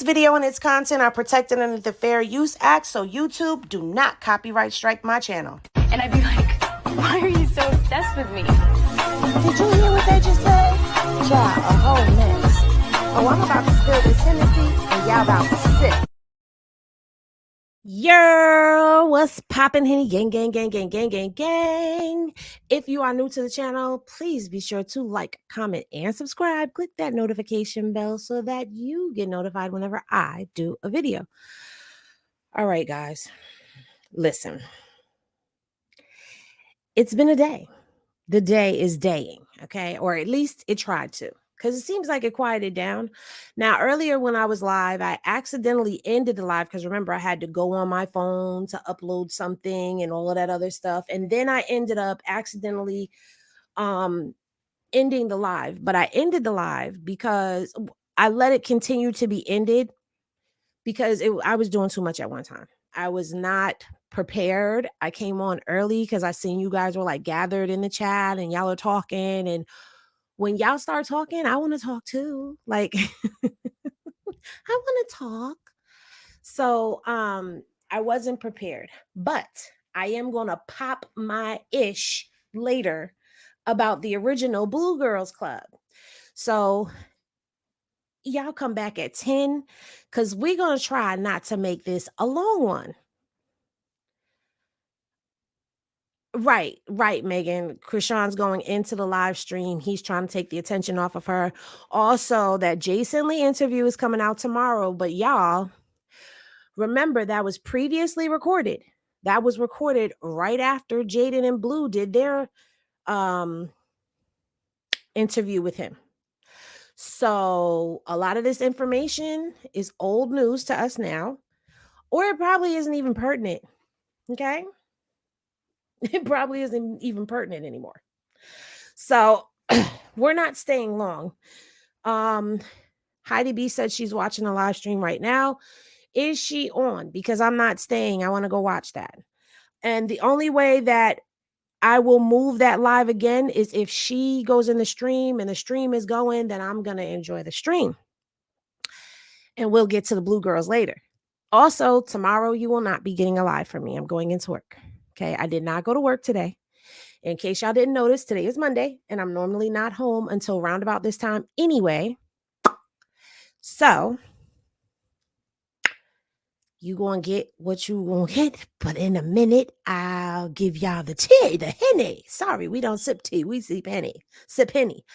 video and its content are protected under the Fair Use Act, so YouTube, do not copyright strike my channel. And I'd be like, why are you so obsessed with me? Did you hear what they just said? Child, a whole mess. Oh, I'm about to spill this Hennessy and y'all about to sit. Yo, what's poppin', Henny? Gang, gang, gang, gang, gang, gang, gang. If you are new to the channel, please be sure to like, comment, and subscribe. Click that notification bell so that you get notified whenever I do a video. All right, guys, listen. It's been a day. The day is daying, okay? Or at least it tried to, because it seems like it quieted down. Now, earlier when I was live, I accidentally ended the live because remember, I had to go on my phone to upload something and all of that other stuff. And then I ended up accidentally ending the live. But I ended the live because I let it continue to be ended because I was doing too much at one time. I was not prepared. I came on early because I seen you guys were like gathered in the chat and y'all are talking. And when y'all start talking, I want to talk too. Like, I want to talk. So I wasn't prepared, but I am going to pop my ish later about the original Blue Girls Club. So y'all come back at 10 because we're going to try not to make this a long one. Right, Megan. Krishan's going into the live stream. He's trying to take the attention off of her. Also, that Jason Lee interview is coming out tomorrow. But y'all, remember that was previously recorded. That was recorded right after Jaden and Blue did their interview with him. So a lot of this information is old news to us now, or it probably isn't even pertinent. Okay. It probably isn't even pertinent anymore. So we're not staying long. Heidi B said she's watching a live stream right now. Is she on? Because I'm not staying. I want to go watch that. And the only way that I will move that live again is if she goes in the stream and the stream is going, then I'm going to enjoy the stream. And we'll get to the Blue Girls later. Also, tomorrow you will not be getting a live from me. I'm going into work. Okay. I did not go to work today. In case y'all didn't notice, today is Monday and I'm normally not home until round about this time anyway. So you gonna get what you gonna get, but in a minute, I'll give y'all the tea, the Henny. Sorry, we don't sip tea, we sip Henny. Sip Henny.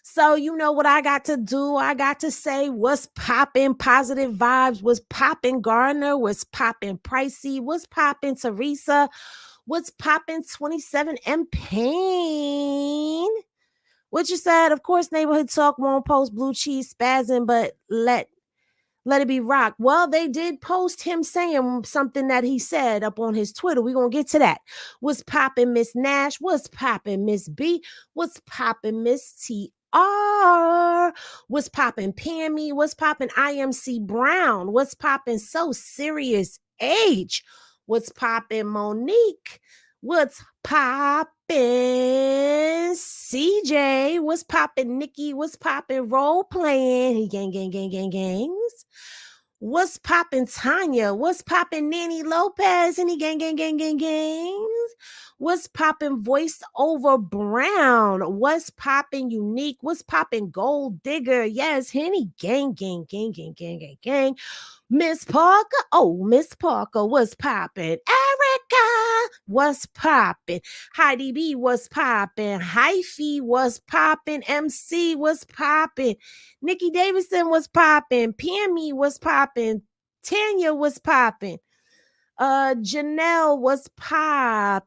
So you know what I got to do? I got to say what's popping, positive vibes, what's popping Garner, what's popping Pricey, what's popping Teresa, what's popping 27 M Pain. What you said, of course, Neighborhood Talk won't post blue cheese spazzing, but let it be rock. Well, they did post him saying something that he said up on his Twitter. We're going to get to that. What's popping, Miss Nash? What's popping, Miss B? What's popping, Miss TR? What's popping, Pammy? What's popping, IMC Brown? What's popping, So Serious Age? What's popping, Monique? What's popping, CJ? What's popping, Nikki? What's popping, role playing? Gangs. What's popping, Tanya? What's popping, Nanny Lopez? Any gangs? What's popping, Voice Over Brown? What's popping, Unique? What's popping, Gold Digger? Yes, Henny gang. Miss Parker. Oh, Miss Parker, what's popping? Erica, what's popping? Heidi B, what's popping? Hyphy, what's popping? MC, what's popping? Nikki Davidson, what's popping? Pammy, what's popping? Tanya, what's popping? Janelle, what's popping?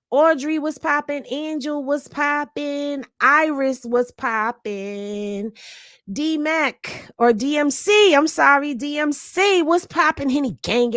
Audrey was popping. Angel was popping. Iris was popping. D-Mac or DMC. I'm sorry, DMC was popping. Henny gang.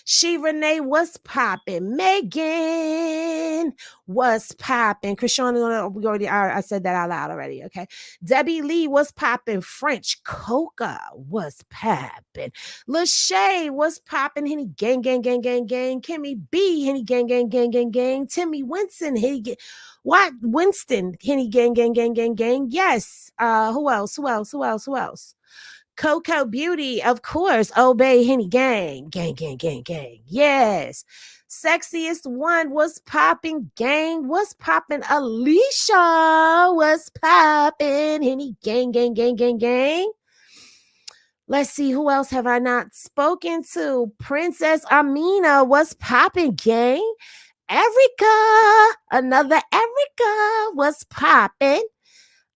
She Renee was popping. Megan was popping. Krishan, we already I said that out loud already. Okay. Debbie Lee was popping. French Coca was popping. Lachey was popping. Henny gang. Kimmy B. Henny Henny gang, gang, gang, gang, gang. Timmy Winston, Henny gang. What? Winston, Henny gang, gang, gang, gang, gang. Yes. Who else? Who else? Who else? Who else? Coco Beauty, of course. Obey Henny gang, gang, gang, gang, gang. Yes. Sexiest one was popping gang. Was popping Alicia. Was popping Henny gang, gang, gang, gang, gang. Let's see, who else have I not spoken to? Princess Amina was popping gang. Erica, another Erica was popping.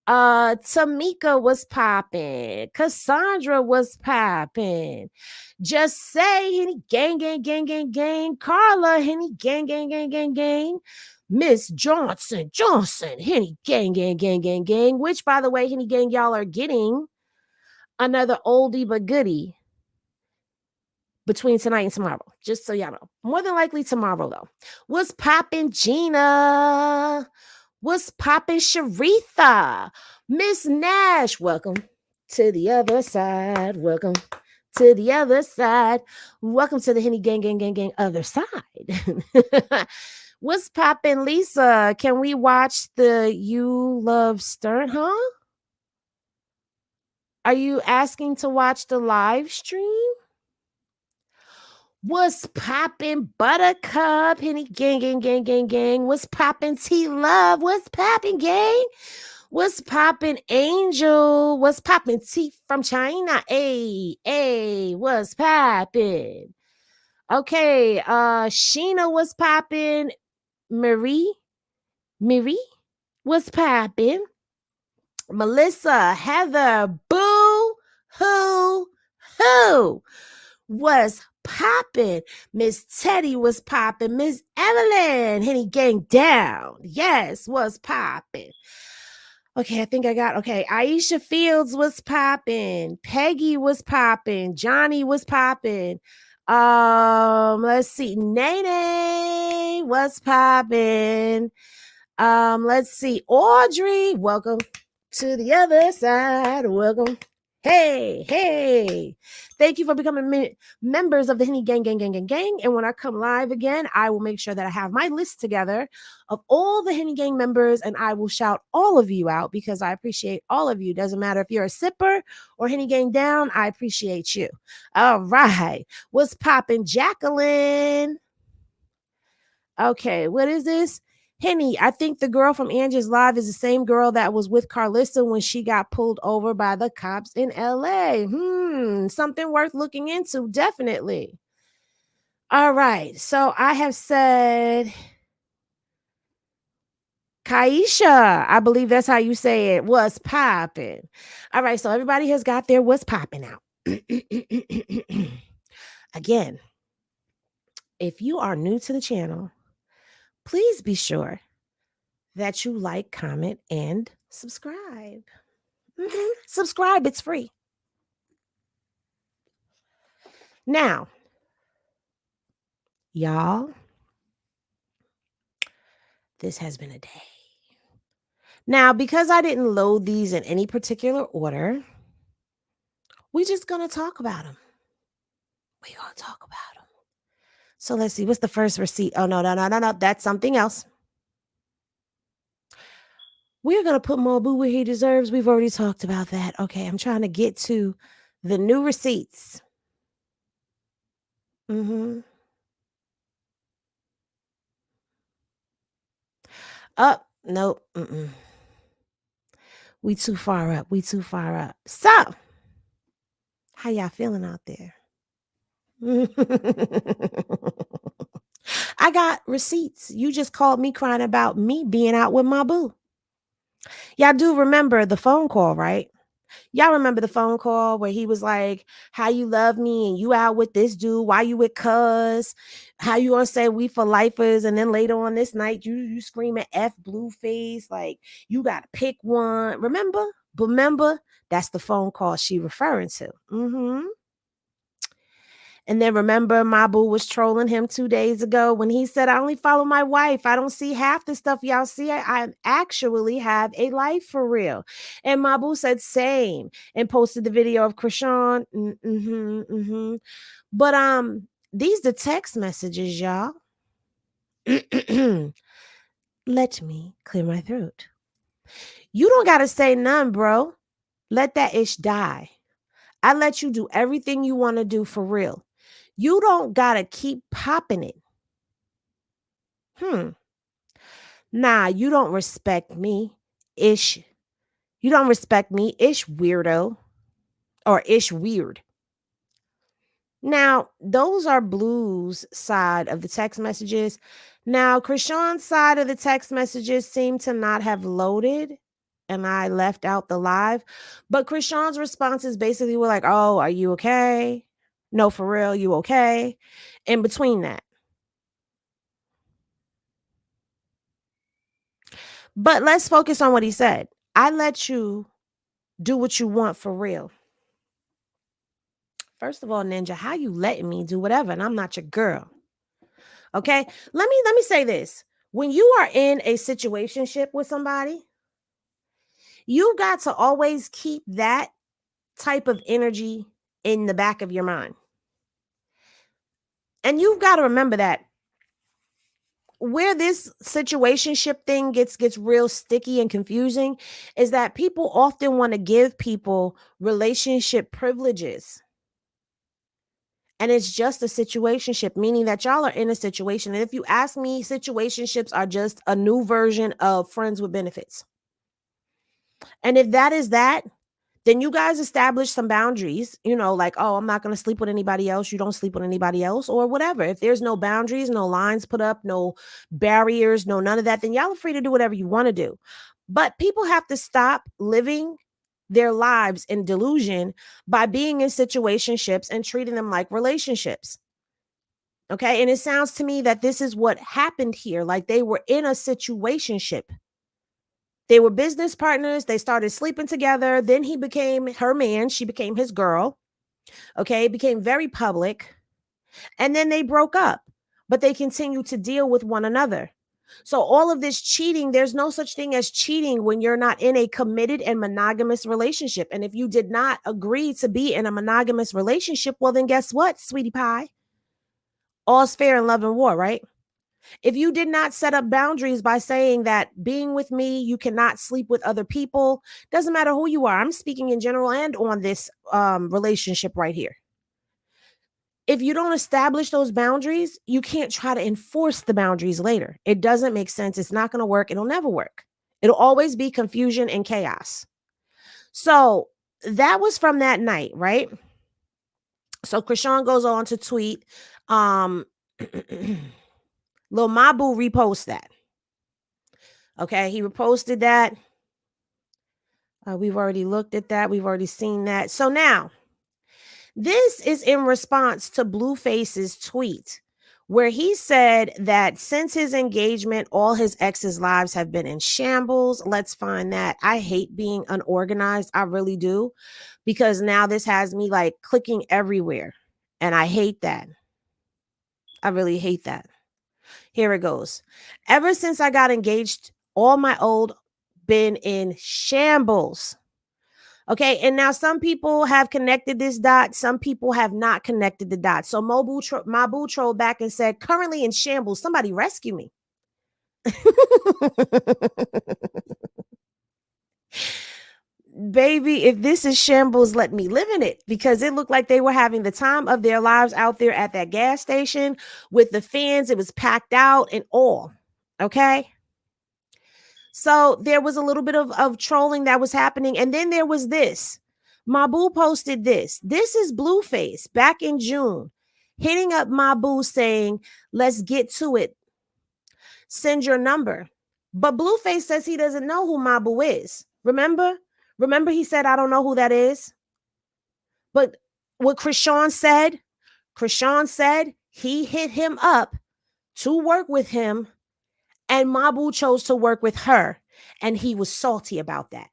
Tamika was popping. Cassandra was popping. Just say Henny gang, gang, gang, gang, gang. Carla, Henny gang, gang, gang, gang, gang. Miss Johnson, Henny gang, gang, gang, gang, gang. Which, by the way, Henny gang, y'all are getting another oldie but goodie between tonight and tomorrow. Just so y'all know. More than likely tomorrow, though. What's poppin' Gina? What's poppin' Sharitha? Miss Nash, welcome to the other side. Welcome to the other side. Welcome to the Henny gang, gang, gang, gang, other side. What's poppin' Lisa? Can we watch the You Love Stern, huh? Are you asking to watch the live stream? What's poppin' Buttercup? Henny gang, gang, gang, gang, gang. What's poppin' T Love? What's poppin' gang? What's poppin' Angel? What's poppin' T from China? Hey, what's poppin'? Okay, Sheena, what's poppin'? Marie, what's poppin'? Melissa, Heather, Boo, who was popping? Miss Teddy was popping. Miss Evelyn, Henny gang down. Yes, was popping. Okay, I think I got, okay. Aisha Fields was popping. Peggy was popping. Johnny was popping. Let's see. Nene was popping. Let's see. Audrey, welcome to the other side. Welcome. Hey. Thank you for becoming members of the Henny Gang, gang, gang, gang, gang. And when I come live again, I will make sure that I have my list together of all the Henny Gang members, and I will shout all of you out because I appreciate all of you. Doesn't matter if you're a sipper or Henny Gang down, I appreciate you. All right. What's poppin', Jacqueline? Okay, what is this? Henny, I think the girl from Angie's Live is the same girl that was with Carlissa when she got pulled over by the cops in LA. Something worth looking into, definitely. All right, so I have said Kaisha, I believe that's how you say it, was popping. All right, so everybody has got their what's popping out. Again, if you are new to the channel, please be sure that you like, comment, and subscribe. Subscribe, it's free. Now, y'all, this has been a day. Now, because I didn't load these in any particular order, we're just going to talk about them. We're going to talk about them. So let's see. What's the first receipt? Oh, no. That's something else. We're going to put Mabu where he deserves. We've already talked about that. Okay, I'm trying to get to the new receipts. Nope. We too far up. So, how y'all feeling out there? I got receipts. You just called me crying about me being out with my boo. Y'all do remember the phone call, right? Y'all remember the phone call where he was like, how you love me and you out with this dude? Why you with cuz? How you gonna say we for lifers? And then later on this night, you screaming F Blueface, like you gotta pick one. Remember? That's the phone call she referring to. And then remember, Mabu was trolling him 2 days ago when he said, I only follow my wife. I don't see half the stuff y'all see. I actually have a life for real. And Mabu said same and posted the video of Krishan. But these the text messages, y'all. Let me clear my throat. You don't got to say none, bro. Let that ish die. I let you do everything you want to do for real. You don't got to keep popping it. Hmm. Nah, you don't respect me. Ish. You don't respect me. Ish weirdo. Or ish weird. Now, those are Blue's side of the text messages. Now, Krishan's side of the text messages seem to not have loaded, and I left out the live. But Krishan's responses basically were like, "Oh, are you okay? No, for real, you okay?" In between that. But let's focus on what he said. I let you do what you want for real. First of all, Ninja, how you letting me do whatever, and I'm not your girl? Okay. Let me say this. When you are in a situationship with somebody, you got to always keep that type of energy in the back of your mind. And you've got to remember that where this situationship thing gets real sticky and confusing is that people often want to give people relationship privileges. And it's just a situationship, meaning that y'all are in a situation. And if you ask me, situationships are just a new version of friends with benefits. And if that is that, then you guys establish some boundaries, like, oh, I'm not going to sleep with anybody else. You don't sleep with anybody else or whatever. If there's no boundaries, no lines put up, no barriers, no none of that, then y'all are free to do whatever you want to do. But people have to stop living their lives in delusion by being in situationships and treating them like relationships. Okay. And it sounds to me that this is what happened here. Like they were in a situationship. They were business partners. They started sleeping together. Then he became her man. She became his girl. Okay. It became very public. And then they broke up, but they continued to deal with one another. So, all of this cheating, there's no such thing as cheating when you're not in a committed and monogamous relationship. And if you did not agree to be in a monogamous relationship, well, then guess what, sweetie pie? All's fair in love and war, right? If you did not set up boundaries by saying that being with me, you cannot sleep with other people, doesn't matter who you are. I'm speaking in general and on this relationship right here. If you don't establish those boundaries, you can't try to enforce the boundaries later. It doesn't make sense. It's not going to work. It'll never work. It'll always be confusion and chaos. So that was from that night, right? So Krishan goes on to tweet, Lil Mabu repost that. Okay, he reposted that. We've already looked at that. We've already seen that. So now, this is in response to Blueface's tweet, where he said that since his engagement, all his exes' lives have been in shambles. Let's find that. I hate being unorganized. I really do, because now this has me like clicking everywhere. And I hate that. I really hate that. Here it goes. Ever since I got engaged, all my old been in shambles. Okay, and now some people have connected this dot, some people have not connected the dot. So Mabu trolled back and said, currently in shambles, somebody rescue me. Baby, if this is shambles, let me live in it, because it looked like they were having the time of their lives out there at that gas station with the fans. It was packed out and all. Okay. So there was a little bit of trolling that was happening. And then there was this. Mabu posted this. This is Blueface back in June, hitting up Mabu saying, let's get to it. Send your number. But Blueface says he doesn't know who Mabu is. Remember? Remember he said, I don't know who that is? But what Krishan said he hit him up to work with him, and Mabu chose to work with her, and he was salty about that.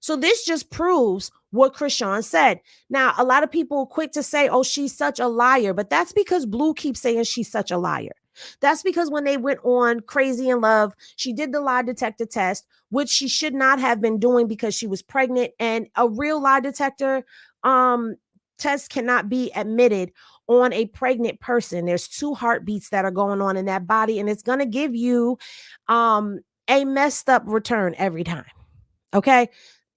So this just proves what Krishan said. Now, a lot of people are quick to say, oh, she's such a liar, but that's because Blue keeps saying she's such a liar. That's because when they went on Crazy in Love, she did the lie detector test, which she should not have been doing because she was pregnant, and a real lie detector test cannot be admitted on a pregnant person. There's two heartbeats that are going on in that body, and it's going to give you a messed up return every time. Okay.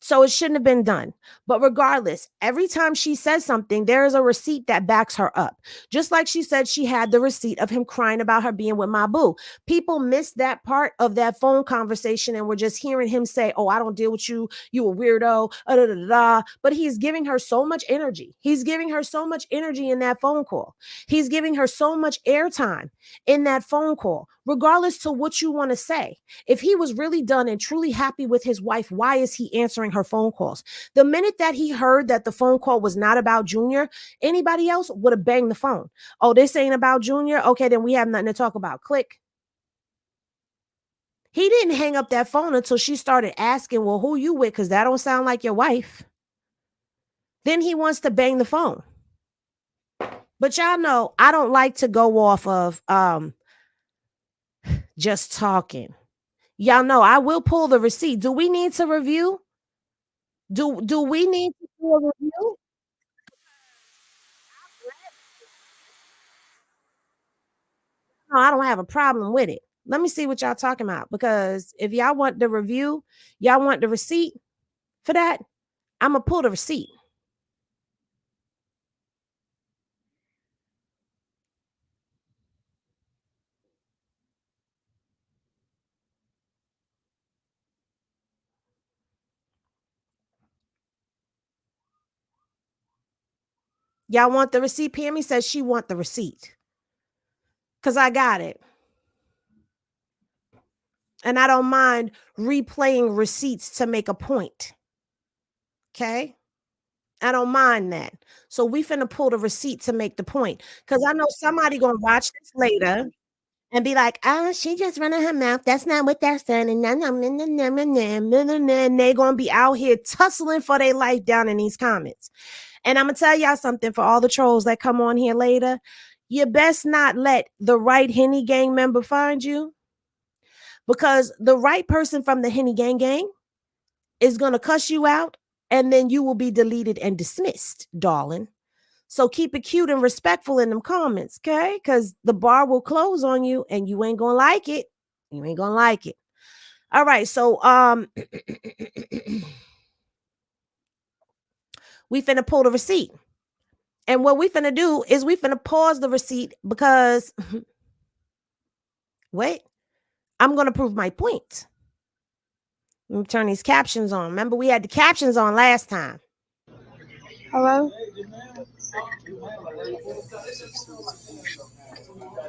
So it shouldn't have been done. But regardless, every time she says something, there is a receipt that backs her up. Just like she said, she had the receipt of him crying about her being with Mabu. People missed that part of that phone conversation and were just hearing him say, "Oh, I don't deal with you. You a weirdo." Da, da, da, da. But he's giving her so much energy. He's giving her so much energy in that phone call. He's giving her so much airtime in that phone call, regardless to what you want to say. If he was really done and truly happy with his wife, why is he answering her phone calls? The minute that he heard that the phone call was not about Junior, anybody else would have banged the phone. Oh, this ain't about Junior? Okay, then we have nothing to talk about. Click. He didn't hang up that phone until she started asking, "Well, who you with? Because that don't sound like your wife." Then he wants to bang the phone. But y'all know I don't like to go off of just talking. Y'all know I will pull the receipt. Do we need to review? Do we need to do a review? No, I don't have a problem with it. Let me see what y'all talking about, because if y'all want the review, y'all want the receipt for that, I'm gonna pull the receipt. Y'all want the receipt? Pammy says she want the receipt because I got it, and I don't mind replaying receipts to make a point. Okay. I don't mind that. So we finna pull the receipt to make the point. Cause I know somebody gonna watch this later and be like, "Oh, she just running her mouth. That's not what that's saying." And they gonna be out here tussling for their life down in these comments. And I'm gonna tell y'all something for all the trolls that come on here later. You best not let the right Henny gang member find you, because the right person from the Henny gang is gonna cuss you out, and then you will be deleted and dismissed, darling. So keep it cute and respectful in them comments, okay? Because the bar will close on you and you ain't gonna like it. You ain't gonna like it. All right, so we finna pull the receipt. And what we finna do is we finna pause the receipt because wait, I'm gonna prove my point. Let me turn these captions on. Remember, we had the captions on last time. Hello?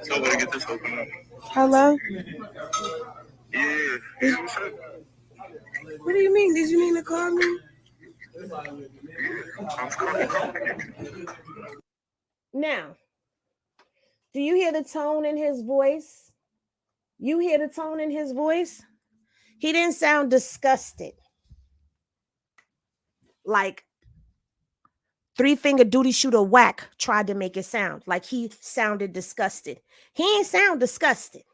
So we get this open up. Hello? Yeah. What do you mean? Did you mean to call me? Now, do you hear the tone in his voice? You hear the tone in his voice? He didn't sound disgusted. Like Three-Finger Duty Shooter Whack tried to make it sound like he sounded disgusted. He ain't sound disgusted.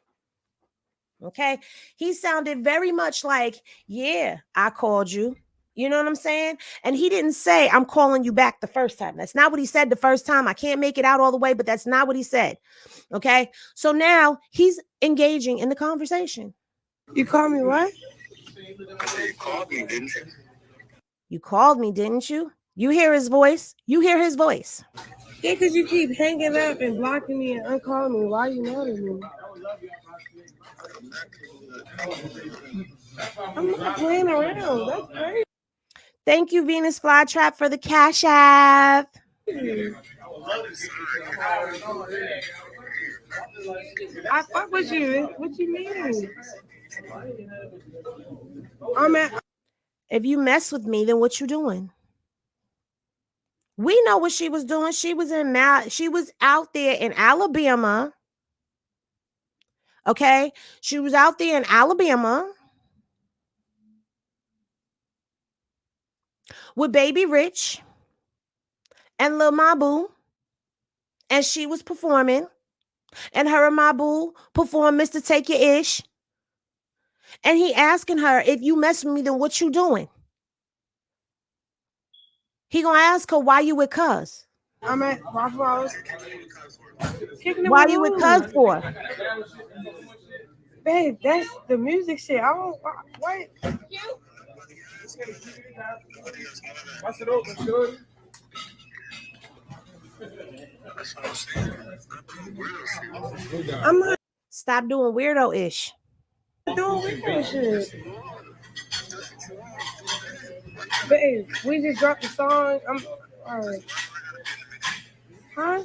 Okay. He sounded very much like, "Yeah, I called you." You know what I'm saying? And he didn't say, "I'm calling you back" the first time. That's not what he said the first time. I can't make it out all the way, but that's not what he said. Okay. So now he's engaging in the conversation. You called me what? I said you called me, didn't you? You called me, didn't you? You hear his voice? You hear his voice. Yeah, because you keep hanging up and blocking me and uncalling me. Why are you mad at me? I'm not playing around. That's crazy. Thank you, Venus Flytrap, for the Cash App. I fuck with you. What you mean? I'm at. If you mess with me, then what you doing? We know what she was doing. She was she was out there in Alabama. Okay? She was out there in Alabama with Baby Rich and Lil Mabu, and she was performing. And her and Mabu performed Mr. Take Your Ish. And he asking her, "If you mess with me, then what you doing?" He gonna ask her, "Why you with cuz?" I'm at Waffle House. Kicking it Why with you with who? Cuz for? Babe, that's the music shit. I don't. What? What's it open, shorty? That's what I'm saying. I'm not Stop doing weirdo ish. doing weird shit. Babe, we just dropped the song. I'm alright. Huh?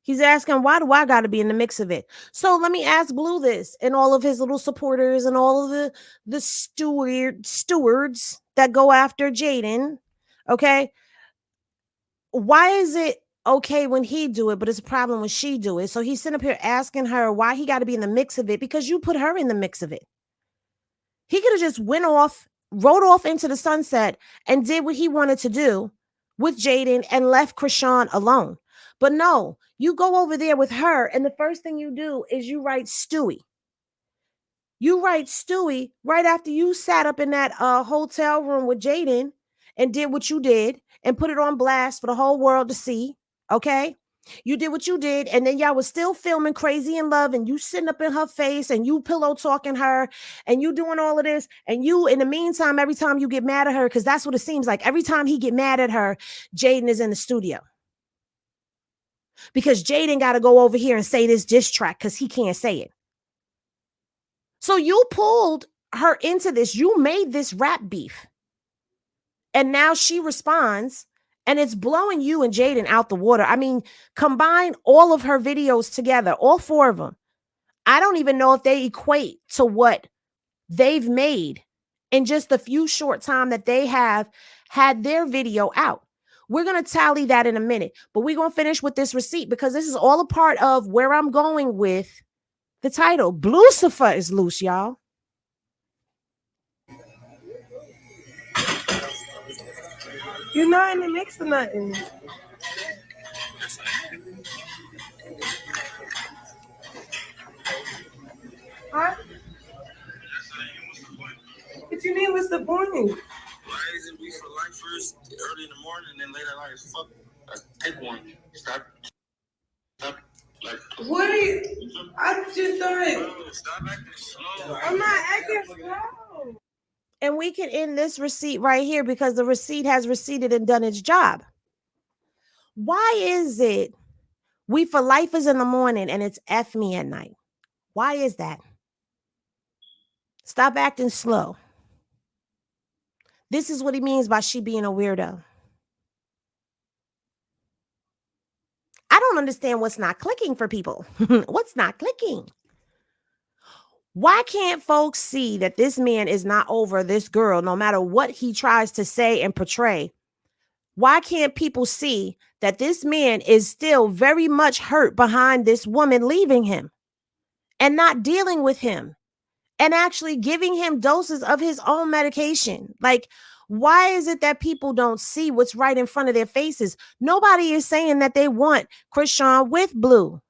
He's asking, why do I got to be in the mix of it? So let me ask Blue this and all of his little supporters and all of the stewards that go after Jaden. Okay, why is it okay when he do it, but it's a problem when she do it? So he's sitting up here asking her why he got to be in the mix of it because you put her in the mix of it. He could have just went off, rode off into the sunset, and did what he wanted to do with Jaden and left Krishan alone. But no, you go over there with her, and the first thing you do is you write Stewie. You write Stewie right after you sat up in that hotel room with Jaden and did what you did and put it on blast for the whole world to see. Okay. You did what you did, and then y'all was still filming Crazy in Love, and you sitting up in her face, and you pillow talking her, and you doing all of this, and you, in the meantime, every time you get mad at her, because that's what it seems like. Every time he get mad at her, Jaden is in the studio because Jaden got to go over here and say this diss track because he can't say it. So you pulled her into this. You made this rap beef. And now she responds and it's blowing you and Jaden out the water. I mean, combine all of her videos together, all four of them. I don't even know if they equate to what they've made in just the few short time that they have had their video out. We're going to tally that in a minute, but we're going to finish with this receipt because this is all a part of where I'm going with the title. Blueface is loose, y'all. You're not in the mix of nothing. Huh? What you mean? What's the point? Why isn't we for life first early in the morning and then late at night? Fuck. Pick one. Stop. Like. What are you? I just thought. Bro, stop acting slow. I'm not acting slow. And we can end this receipt right here because the receipt has receipted and done its job. Why is it we for life is in the morning and it's F me at night? Why is that? Stop acting slow. This is what he means by she being a weirdo. I don't understand what's not clicking for people. What's not clicking? Why can't folks see that this man is not over this girl no matter what he tries to say and portray? Why can't people see that this man is still very much hurt behind this woman leaving him and not dealing with him and actually giving him doses of his own medication? Like, why is it that people don't see what's right in front of their faces? Nobody is saying that they want Krishan with Blue.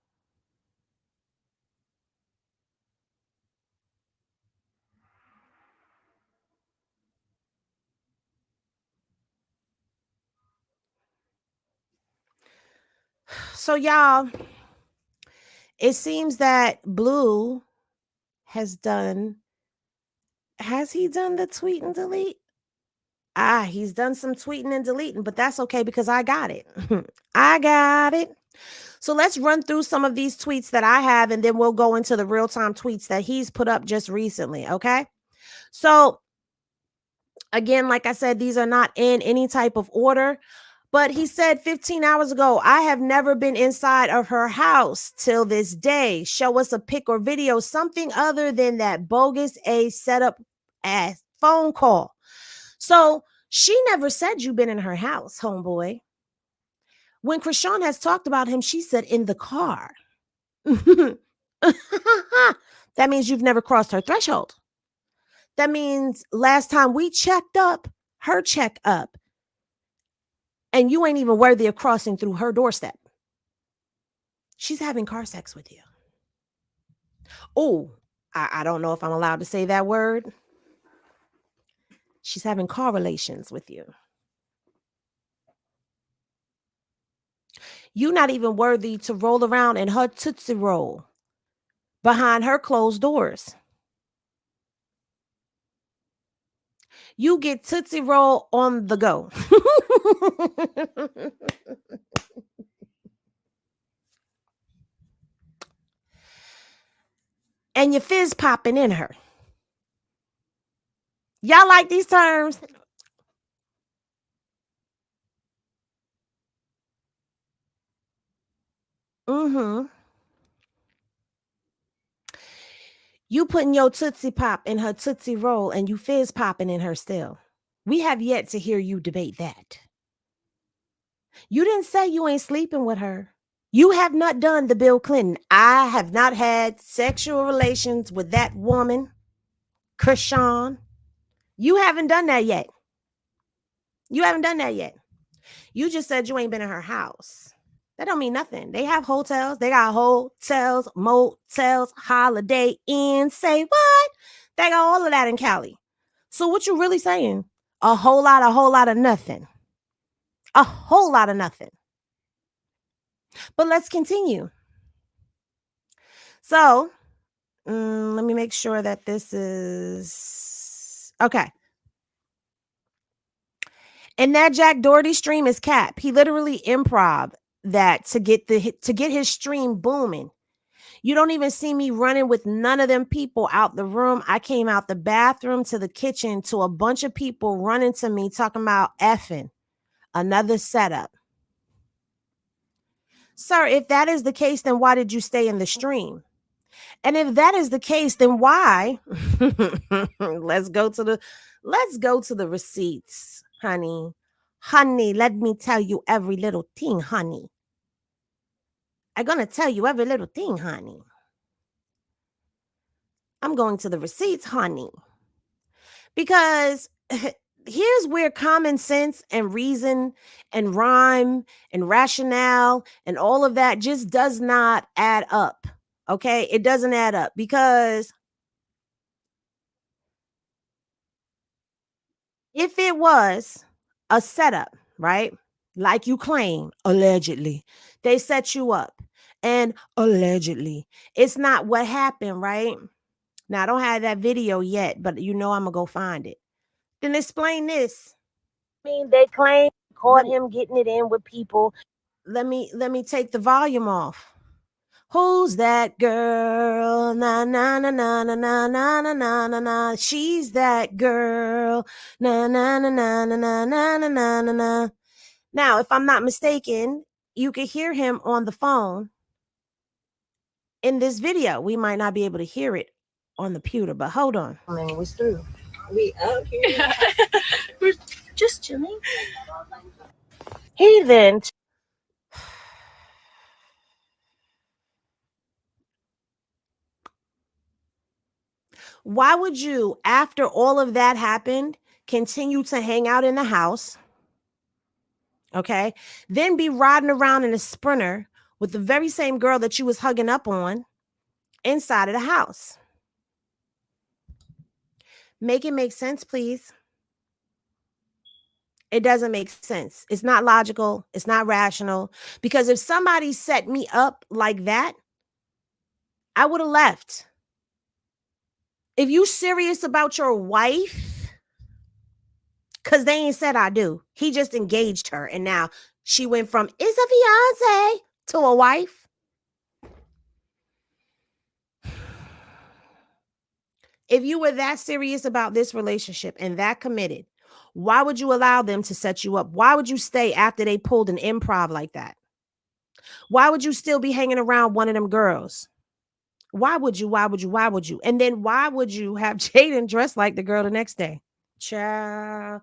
So, y'all, it seems that Blue has he done the tweet and delete? He's done some tweeting and deleting, but that's okay because I got it. I got it. So let's run through some of these tweets that I have, and then we'll go into the real-time tweets that he's put up just recently, okay? So again, like I said, these are not in any type of order. But he said 15 hours ago, I have never been inside of her house till this day. Show us a pic or video, something other than that bogus A setup ass phone call. So she never said you've been in her house, homeboy. When Krishan has talked about him, she said in the car. That means you've never crossed her threshold. That means last time we checked up, her check up, and you ain't even worthy of crossing through her doorstep. She's having car sex with you. Oh, I don't know if I'm allowed to say that word. She's having car relations with you. You're not even worthy to roll around in her Tootsie Roll behind her closed doors. You get Tootsie Roll on the go. And your fizz popping in her. Y'all like these terms? Mm-hmm. You putting your Tootsie Pop in her Tootsie Roll and you fizz popping in her still. We have yet to hear you debate that. You didn't say you ain't sleeping with her. You have not done the Bill Clinton. I have not had sexual relations with that woman, Krishan. You haven't done that yet. You haven't done that yet. You just said you ain't been in her house. That don't mean nothing. They have hotels. They got hotels, motels, Holiday Inn. Say what? They got all of that in Cali. So what you really saying? A whole lot of nothing. A whole lot of nothing. But let's continue. So let me make sure that this is okay. And that Jack Doherty stream is cap. He literally improv that to get his stream booming. You don't even see me running with none of them people out the room. I came out the bathroom to the kitchen to a bunch of people running to me talking about effing. Another setup. Sir, if that is the case, then why did you stay in the stream? And if that is the case, then why? let's go to the receipts, honey. Honey, let me tell you every little thing, honey. I'm going to tell you every little thing, honey. I'm going to the receipts, honey. Because here's where common sense and reason and rhyme and rationale and all of that just does not add up. Okay? It doesn't add up because if it was a setup, right? Like you claim, allegedly, they set you up and allegedly it's not what happened, right? Now, I don't have that video yet, but I'm going to go find it. Then explain this. I mean, they claim caught him getting it in with people. Let me take the volume off. Who's that girl? Na na na na na na na na na na na. She's that girl. Na na na na na na na na na na na. Now, if I'm not mistaken, you can hear him on the phone in this video. We might not be able to hear it on the pewter, but hold on. I mean, what's through? We out here. We're just chilling. He then. Why would you, after all of that happened, continue to hang out in the house? Okay. Then be riding around in a Sprinter with the very same girl that you was hugging up on inside of the house. Make it make sense, please. It doesn't make sense. It's not logical. It's not rational. Because if somebody set me up like that, I would have left. If you serious about your wife, because they ain't said I do. He just engaged her. And now she went from is a fiance to a wife. If you were that serious about this relationship and that committed, why would you allow them to set you up? Why would you stay after they pulled an improv like that? Why would you still be hanging around one of them girls? Why would you? Why would you? Why would you? And then why would you have Jaden dressed like the girl the next day? Child.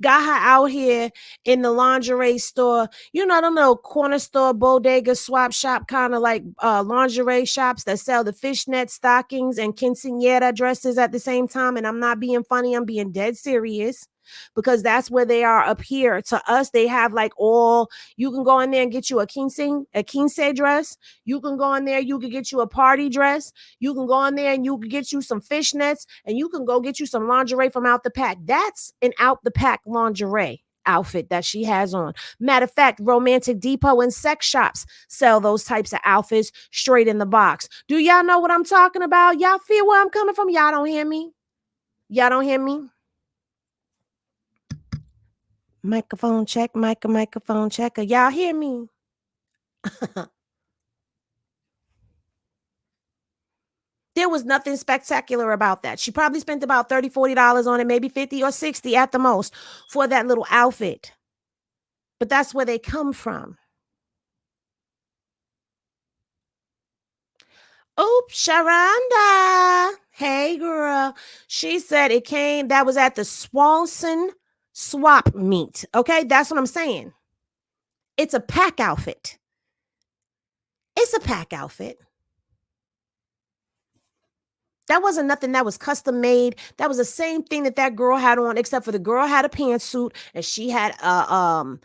Got her out here in the lingerie store. You know, them little corner store, bodega, swap shop, kind of like lingerie shops that sell the fishnet stockings and quinceañera dresses at the same time. And I'm not being funny. I'm being dead serious because that's where they are up here. To us, they have like all, you can go in there and get you a quince dress. You can go in there, you can get you a party dress. You can go in there and you can get you some fishnets and you can go get you some lingerie from out the pack. That's an out the pack lingerie. outfit that she has on. Matter of fact, Romantic Depot and sex shops sell those types of outfits straight in the box. Do y'all know what I'm talking about? Y'all feel where I'm coming from? Y'all don't hear me? Y'all don't hear me? Microphone check, microphone checker. Y'all hear me? There was nothing spectacular about that. She probably spent about $30, $40 on it, maybe 50 or 60 at the most for that little outfit. But that's where they come from. Oops, Sharonda. Hey, girl. She said it came, that was at the Swanson swap meet. Okay, that's what I'm saying. It's a pack outfit. It's a pack outfit. That wasn't nothing that was custom made. That was the same thing that girl had on, except for the girl had a pantsuit and she had on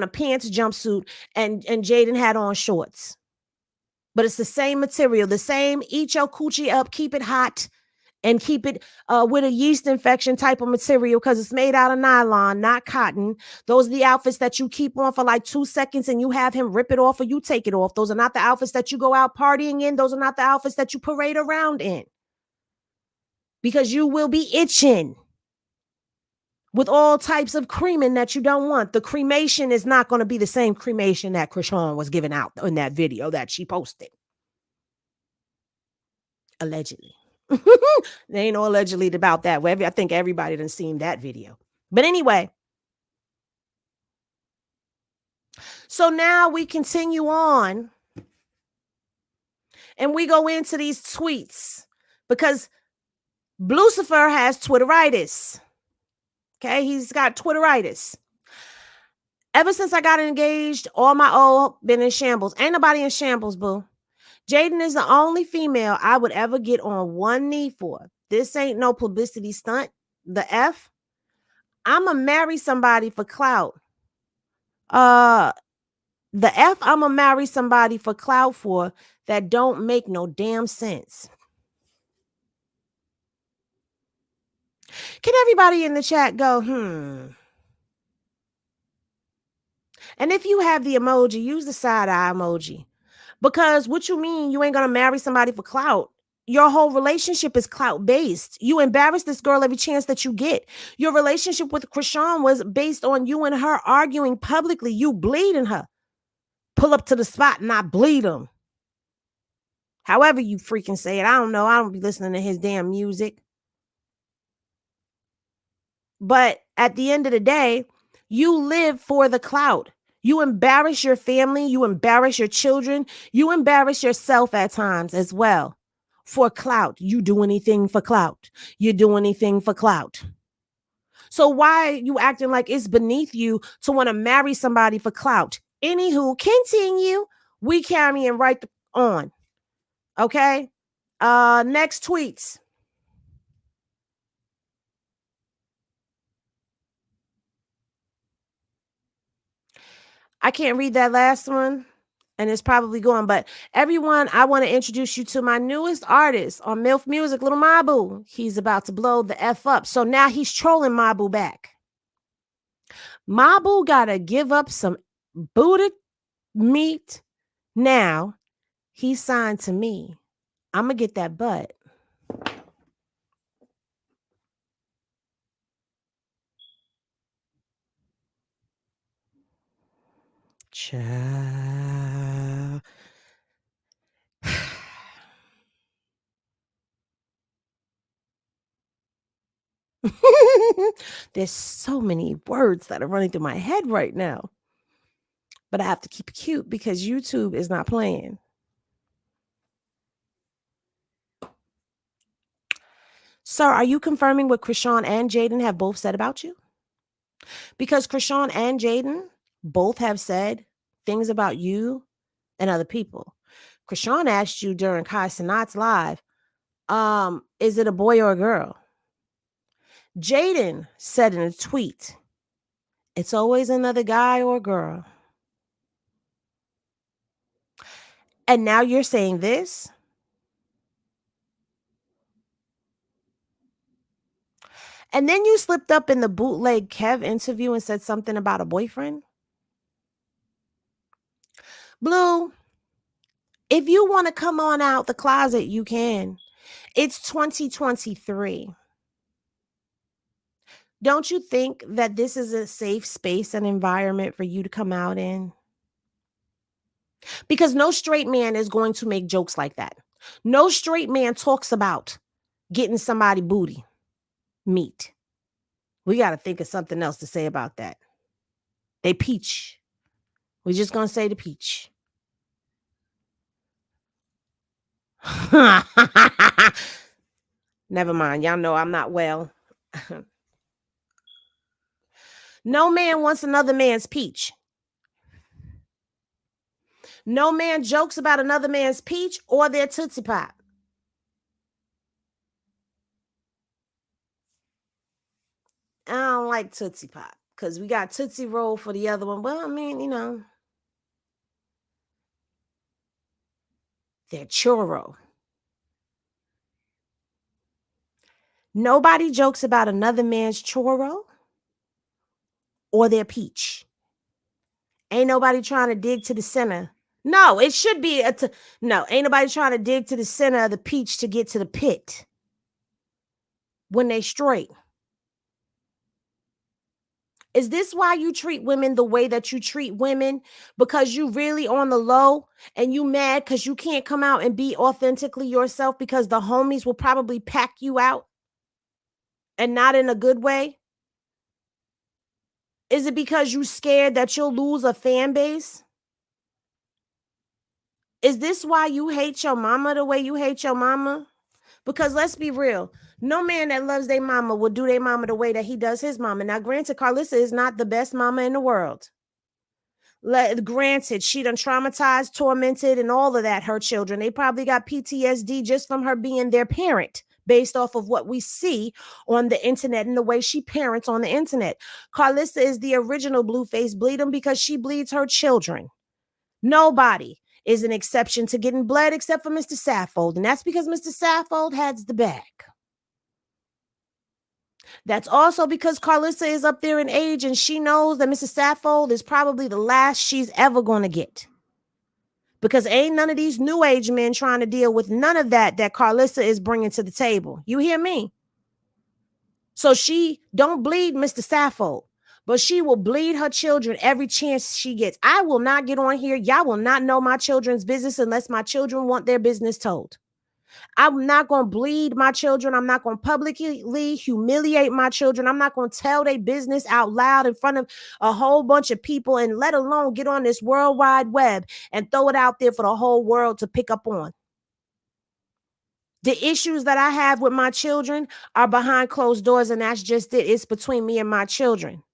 a pants jumpsuit and Jaden had on shorts. But it's the same material, the same eat your coochie up, keep it hot, and keep it with a yeast infection type of material because it's made out of nylon, not cotton. Those are the outfits that you keep on for like 2 seconds and you have him rip it off or you take it off. Those are not the outfits that you go out partying in. Those are not the outfits that you parade around in. Because you will be itching with all types of creaming that you don't want. The cremation is not going to be the same cremation that Krishan was giving out in that video that she posted. Allegedly. There ain't no allegedly about that. I think everybody done seen that video. But anyway. So now we continue on. And we go into these tweets. Because Lucifer has Twitteritis. Okay, he's got Twitteritis. Ever since I got engaged, all my old been in shambles. Ain't nobody in shambles, boo. Jaden is the only female I would ever get on one knee for. This ain't no publicity stunt. The F. I'ma marry somebody for clout. The F I'ma marry somebody for clout for that don't make no damn sense. Can everybody in the chat go, And if you have the emoji, use the side eye emoji. Because what you mean you ain't gonna marry somebody for clout? Your whole relationship is clout based. You embarrass this girl every chance that you get. Your relationship with Krishan was based on you and her arguing publicly. You bleeding her. Pull up to the spot and I bleed him. However you freaking say it. I don't know. I don't be listening to his damn music. But at the end of the day, you live for the clout. You embarrass your family. You embarrass your children. You embarrass yourself at times as well for clout. You do anything for clout. You do anything for clout. So why are you acting like it's beneath you to want to marry somebody for clout? Anywho, continue. We carrying right on. Okay. Next tweets. I can't read that last one. And it's probably going, but everyone, I want to introduce you to my newest artist on MILF Music, Little Mabu. He's about to blow the F up. So now he's trolling Mabu back. Mabu got to give up some booted meat. Now he's signed to me. I'm going to get that butt. Child. There's so many words that are running through my head right now. But I have to keep it cute because YouTube is not playing. Sir, are you confirming what Krishan and Jaden have both said about you? Because Krishan and Jaden both have said things about you and other people. Krishan asked you during Kai Sanat's live, is it a boy or a girl? Jaden said in a tweet, it's always another guy or a girl. And now you're saying this? And then you slipped up in the bootleg Kev interview and said something about a boyfriend. Blue, if you want to come on out the closet, you can. It's 2023. Don't you think that this is a safe space and environment for you to come out in? Because no straight man is going to make jokes like that. No straight man talks about getting somebody booty meat. We got to think of something else to say about that. They peach. We're just going to say the peach. Never mind. Y'all know I'm not well. No man wants another man's peach. No man jokes about another man's peach or their Tootsie Pop. I don't like Tootsie Pop because we got Tootsie Roll for the other one. Well, I mean, you know, they're churro. Nobody jokes about another man's churro or their peach. Ain't nobody trying to dig to the center. No, it should be no, ain't nobody trying to dig to the center of the peach to get to the pit when they straight. Is this why you treat women the way that you treat women? Because you really on the low and you mad because you can't come out and be authentically yourself because the homies will probably pack you out and not in a good way? Is it because you scared that you'll lose a fan base? Is this why you hate your mama the way you hate your mama? Because let's be real, no man that loves their mama will do their mama the way that he does his mama. Now, granted, Carlissa is not the best mama in the world. Granted, she done traumatized, tormented, and all of that her children. They probably got PTSD just from her being their parent, based off of what we see on the internet and the way she parents on the internet. Carlissa is the original Blueface bleed them because she bleeds her children. Nobody is an exception to getting bled except for Mr. Saffold. And that's because Mr. Saffold has the bag. That's also because Carlissa is up there in age and she knows that Mr. Saffold is probably the last she's ever going to get. Because ain't none of these new age men trying to deal with none of that Carlissa is bringing to the table. You hear me? So she don't bleed Mr. Saffold. But she will bleed her children every chance she gets. I will not get on here. Y'all will not know my children's business unless my children want their business told. I'm not going to bleed my children. I'm not going to publicly humiliate my children. I'm not going to tell their business out loud in front of a whole bunch of people, and let alone get on this World Wide Web and throw it out there for the whole world to pick up on. The issues that I have with my children are behind closed doors, and that's just it. It's between me and my children.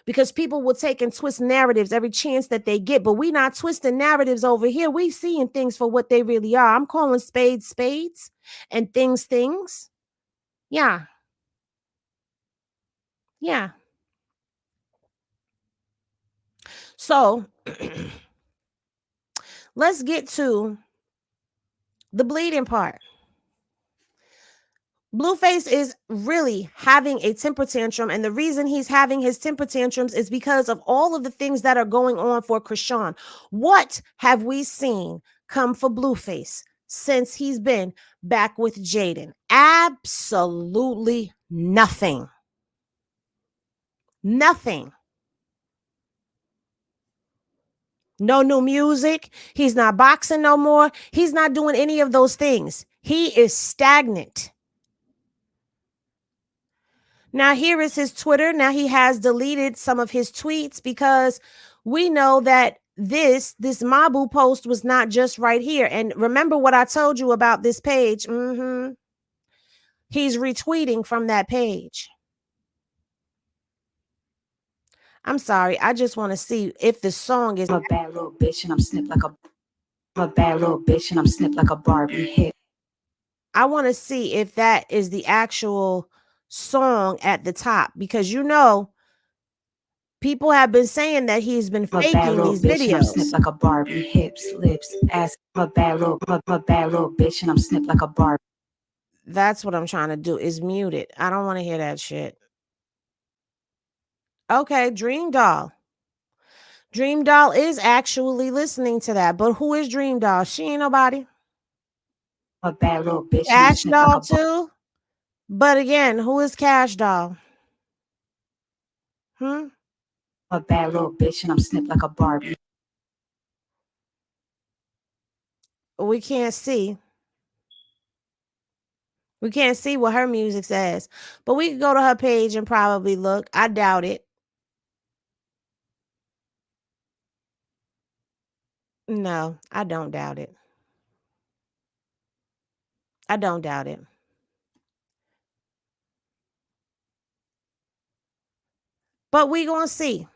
Because people will take and twist narratives every chance that they get. But we not twisting narratives over here. We seeing things for what they really are. I'm calling spades spades and things things. Yeah. Yeah. So let's get to the bleeding part. Blueface is really having a temper tantrum, and the reason he's having his temper tantrums is because of all of the things that are going on for Krishan. What have we seen come for Blueface since he's been back with Jaden? Absolutely nothing. Nothing. No new music. He's not boxing no more. He's not doing any of those things. He is stagnant. Now, here is his Twitter. Now, he has deleted some of his tweets because we know that this Mabu post was not just right here. And remember what I told you about this page. He's retweeting from that page. I'm sorry. I just want to see if the song is... I'm a bad little bitch and I'm snipped like a Barbie hit. I want to see if that is the actual song at the top, because you know people have been saying that he's been faking these videos. I'm snipped like a Barbie, hips, lips, ass. I'm a bad little bitch and I'm snipped like a Barbie. That's what I'm trying to do is mute it. I don't want to hear that shit. Okay, Dream Doll. Dream Doll is actually listening to that. But who is Dream Doll? She ain't nobody. A bad little bitch and I'm Cash snip like Doll a bar- too. But again, who is Cash Doll? Hmm? a bad little bitch and I'm snip like a Barbie. We can't see. We can't see what her music says. But we could go to her page and probably look. I doubt it. No, I don't doubt it. I don't doubt it. But we gonna see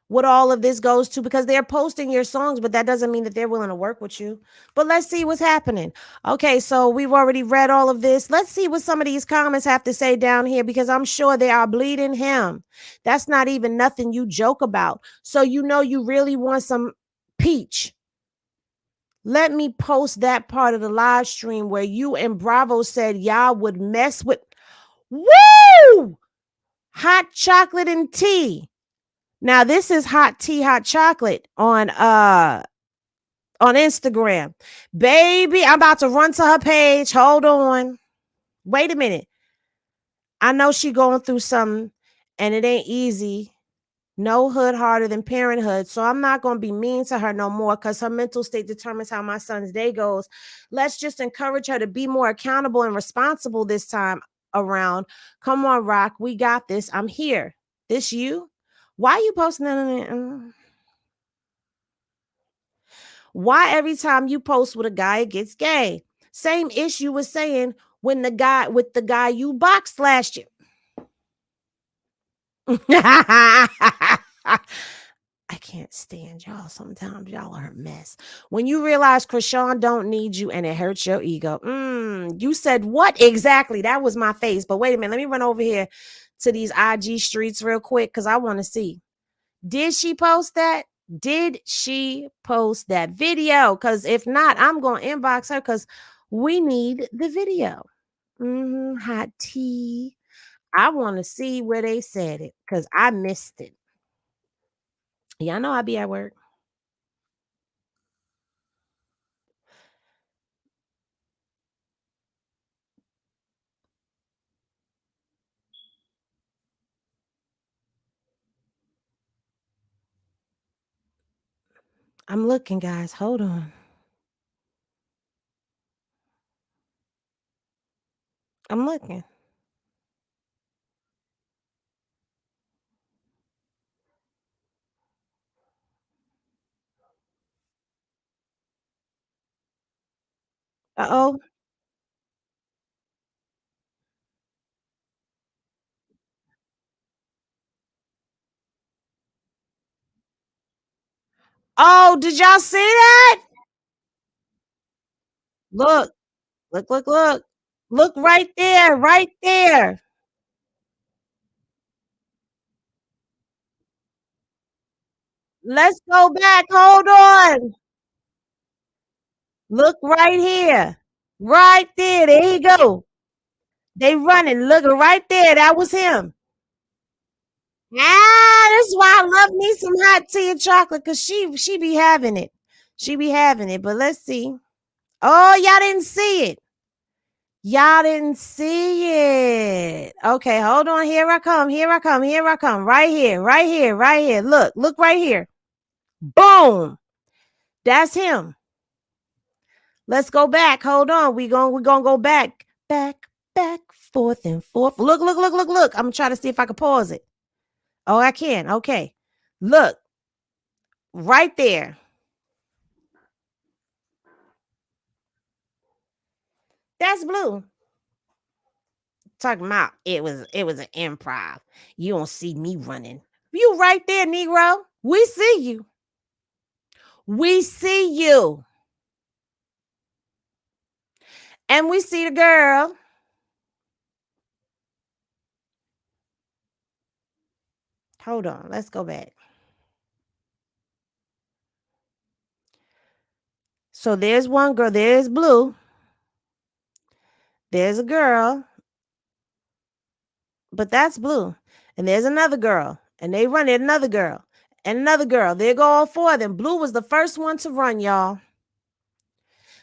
what all of this goes to because they're posting your songs, but that doesn't mean that they're willing to work with you. But let's see what's happening. Okay, so we've already read all of this. Let's see what some of these comments have to say down here because I'm sure they are bleeding him. That's not even nothing you joke about. So you know you really want some peach. Let me post that part of the live stream where you and Bravo said y'all would mess with. Woo! Hot chocolate and tea. Now this is hot tea, hot chocolate on Instagram. Baby, I'm about to run to her page. Hold on. Wait a minute. I know she going through something and it ain't easy. No hood harder than parenthood. So I'm not going to be mean to her no more because her mental state determines how my son's day goes. Let's just encourage her to be more accountable and responsible this time around. Come on, Rock. We got this. I'm here. This you? Why are you posting that? Why every time you post with a guy, it gets gay? Same issue with saying when the guy you boxed last year. I can't stand y'all. Sometimes y'all are a mess. When you realize Krishan don't need you and it hurts your ego. You said what exactly? That was my face. But wait a minute. Let me run over here to these IG streets real quick because I want to see. Did she post that? Did she post that video? Because if not, I'm going to inbox her because we need the video. Hot tea. I want to see where they said it because I missed it. Y'all know I be at work. I'm looking, guys. Hold on. I'm looking. Uh-oh. Oh, did y'all see that? Look, look, look, look. Look right there, right there. Let's go back. Hold on. Look right here. Right there. There you go. They running. Look right there. That was him. That's why I love me some hot tea and chocolate because she be having it. She be having it. But let's see. Oh, y'all didn't see it. Y'all didn't see it. Okay, hold on. Here I come. Here I come. Here I come. Right here. Right here. Right here. Look right here. Boom. That's him. Let's go back. Hold on. We gonna go back. Back, forth and forth. Look. I'm trying to see if I can pause it. Oh, I can. Okay. Look. Right there. That's Blue. Talking about it was an improv. You don't see me running. You right there, Negro. We see you. We see you. And we see the girl. Hold on. Let's go back. So there's one girl. There's Blue. there's a girl, but that's Blue. And there's another girl, and they run it, another girl, and another girl. There go all four of them. Blue was the first one to run, y'all.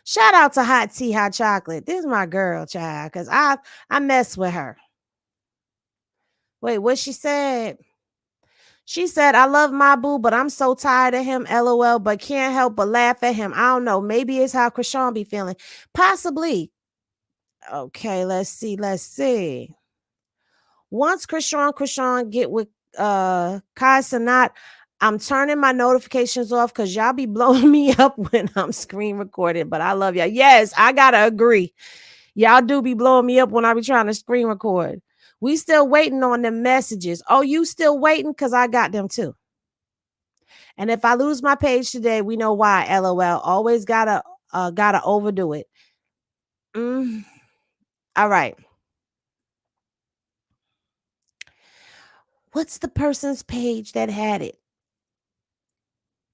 Shout out to Hot Tea, Hot Chocolate. This is my girl, child, because I mess with her. Wait, what she said? She said, I love Mabu, but I'm so tired of him, LOL, but can't help but laugh at him. I don't know. Maybe it's how Krishan be feeling. Possibly. Okay, let's see. Once Krishan get with Kai Sanat, I'm turning my notifications off because y'all be blowing me up when I'm screen recording. But I love y'all. Yes, I gotta agree. Y'all do be blowing me up when I be trying to screen record. We still waiting on them messages. Oh, you still waiting? Because I got them too. And if I lose my page today, we know why. LOL. Always gotta overdo it. All right. What's the person's page that had it?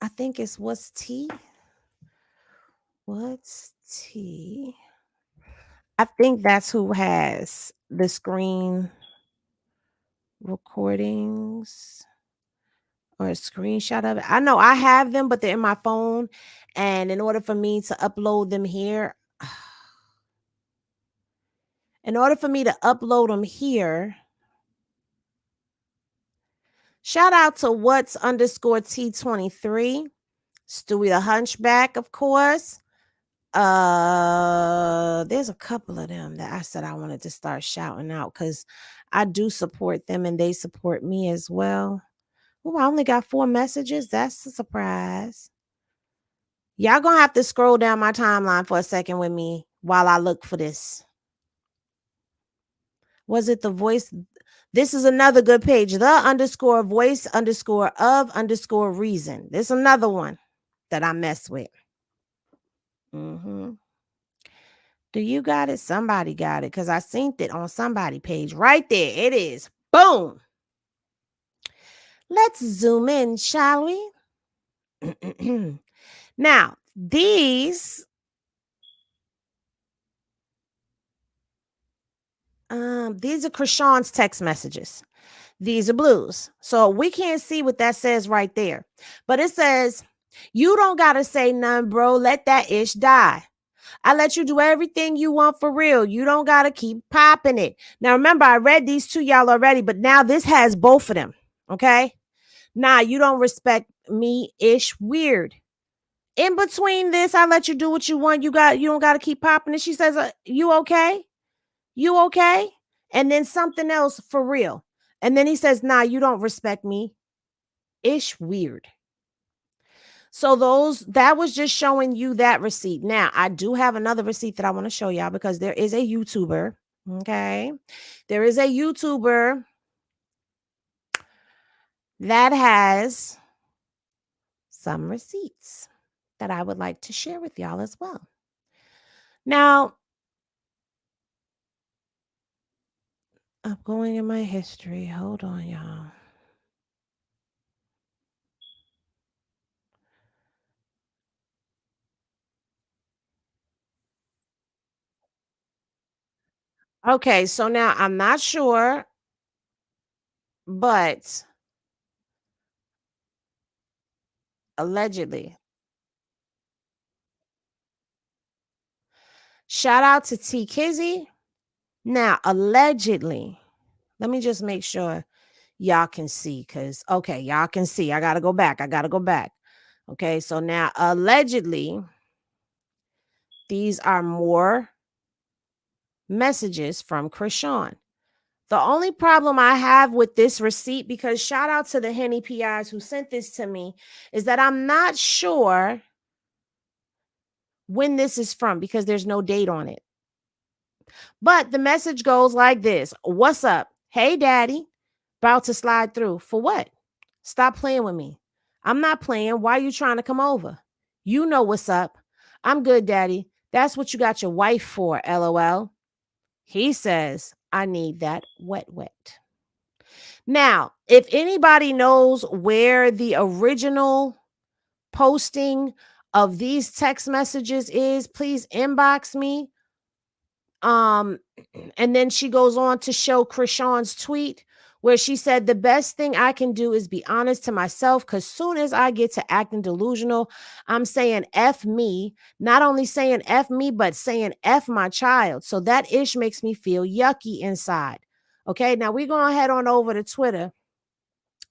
I think it's What's Tea? What's Tea? I think that's who has the screen recordings or a screenshot of it. I know I have them, but they're in my phone. And in order for me to upload them here, shout out to what's underscore T23, Stewie the Hunchback, of course. There's a couple of them that I said I wanted to start shouting out because I do support them and they support me as well. Oh, I only got 4 messages. That's a surprise. Y'all gonna have to scroll down my timeline for a second with me while I look for this. Was it the voice? This is another good page. The underscore voice underscore of underscore reason. There's another one that I mess with. Do you got it? Somebody got it because I synced it on somebody page. Right there. It is. Boom. Let's zoom in, shall we? Now, these are Krishan's text messages. These are Blue's. So we can't see what that says right there. But it says, you don't got to say none, bro. Let that ish die. I let you do everything you want for real. You don't got to keep popping it. Now, remember, I read these to y'all already, but now this has both of them. Okay? Nah, you don't respect me ish weird. In between this, I let you do what you want. You don't got to keep popping it. She says, you okay? You okay? And then something else for real. And then he says, nah, you don't respect me. Ish weird. So that was just showing you that receipt. Now, I do have another receipt that I want to show y'all because there is a YouTuber. Okay. There is a YouTuber that has some receipts that I would like to share with y'all as well. Now, I'm going in my history. Hold on, y'all. Okay, so now I'm not sure, but allegedly. Shout out to T Kizzy. Now, allegedly, let me just make sure y'all can see because, okay, y'all can see. I got to go back. Okay, so now allegedly, these are more messages from Krishan. The only problem I have with this receipt, because shout out to the Henny PIs who sent this to me, is that I'm not sure when this is from because there's no date on it. But the message goes like this. What's up? Hey, daddy. About to slide through. For what? Stop playing with me. I'm not playing. Why are you trying to come over? You know what's up. I'm good, daddy. That's what you got your wife for, LOL. He says, I need that wet, wet. Now, if anybody knows where the original posting of these text messages is, please inbox me. Um, and then she goes on to show Krishan's tweet where she said, the best thing I can do is be honest to myself, because soon as I get to acting delusional, I'm saying F me, not only saying F me, but saying F my child. So that ish makes me feel yucky inside. Okay, now we're going to head on over to Twitter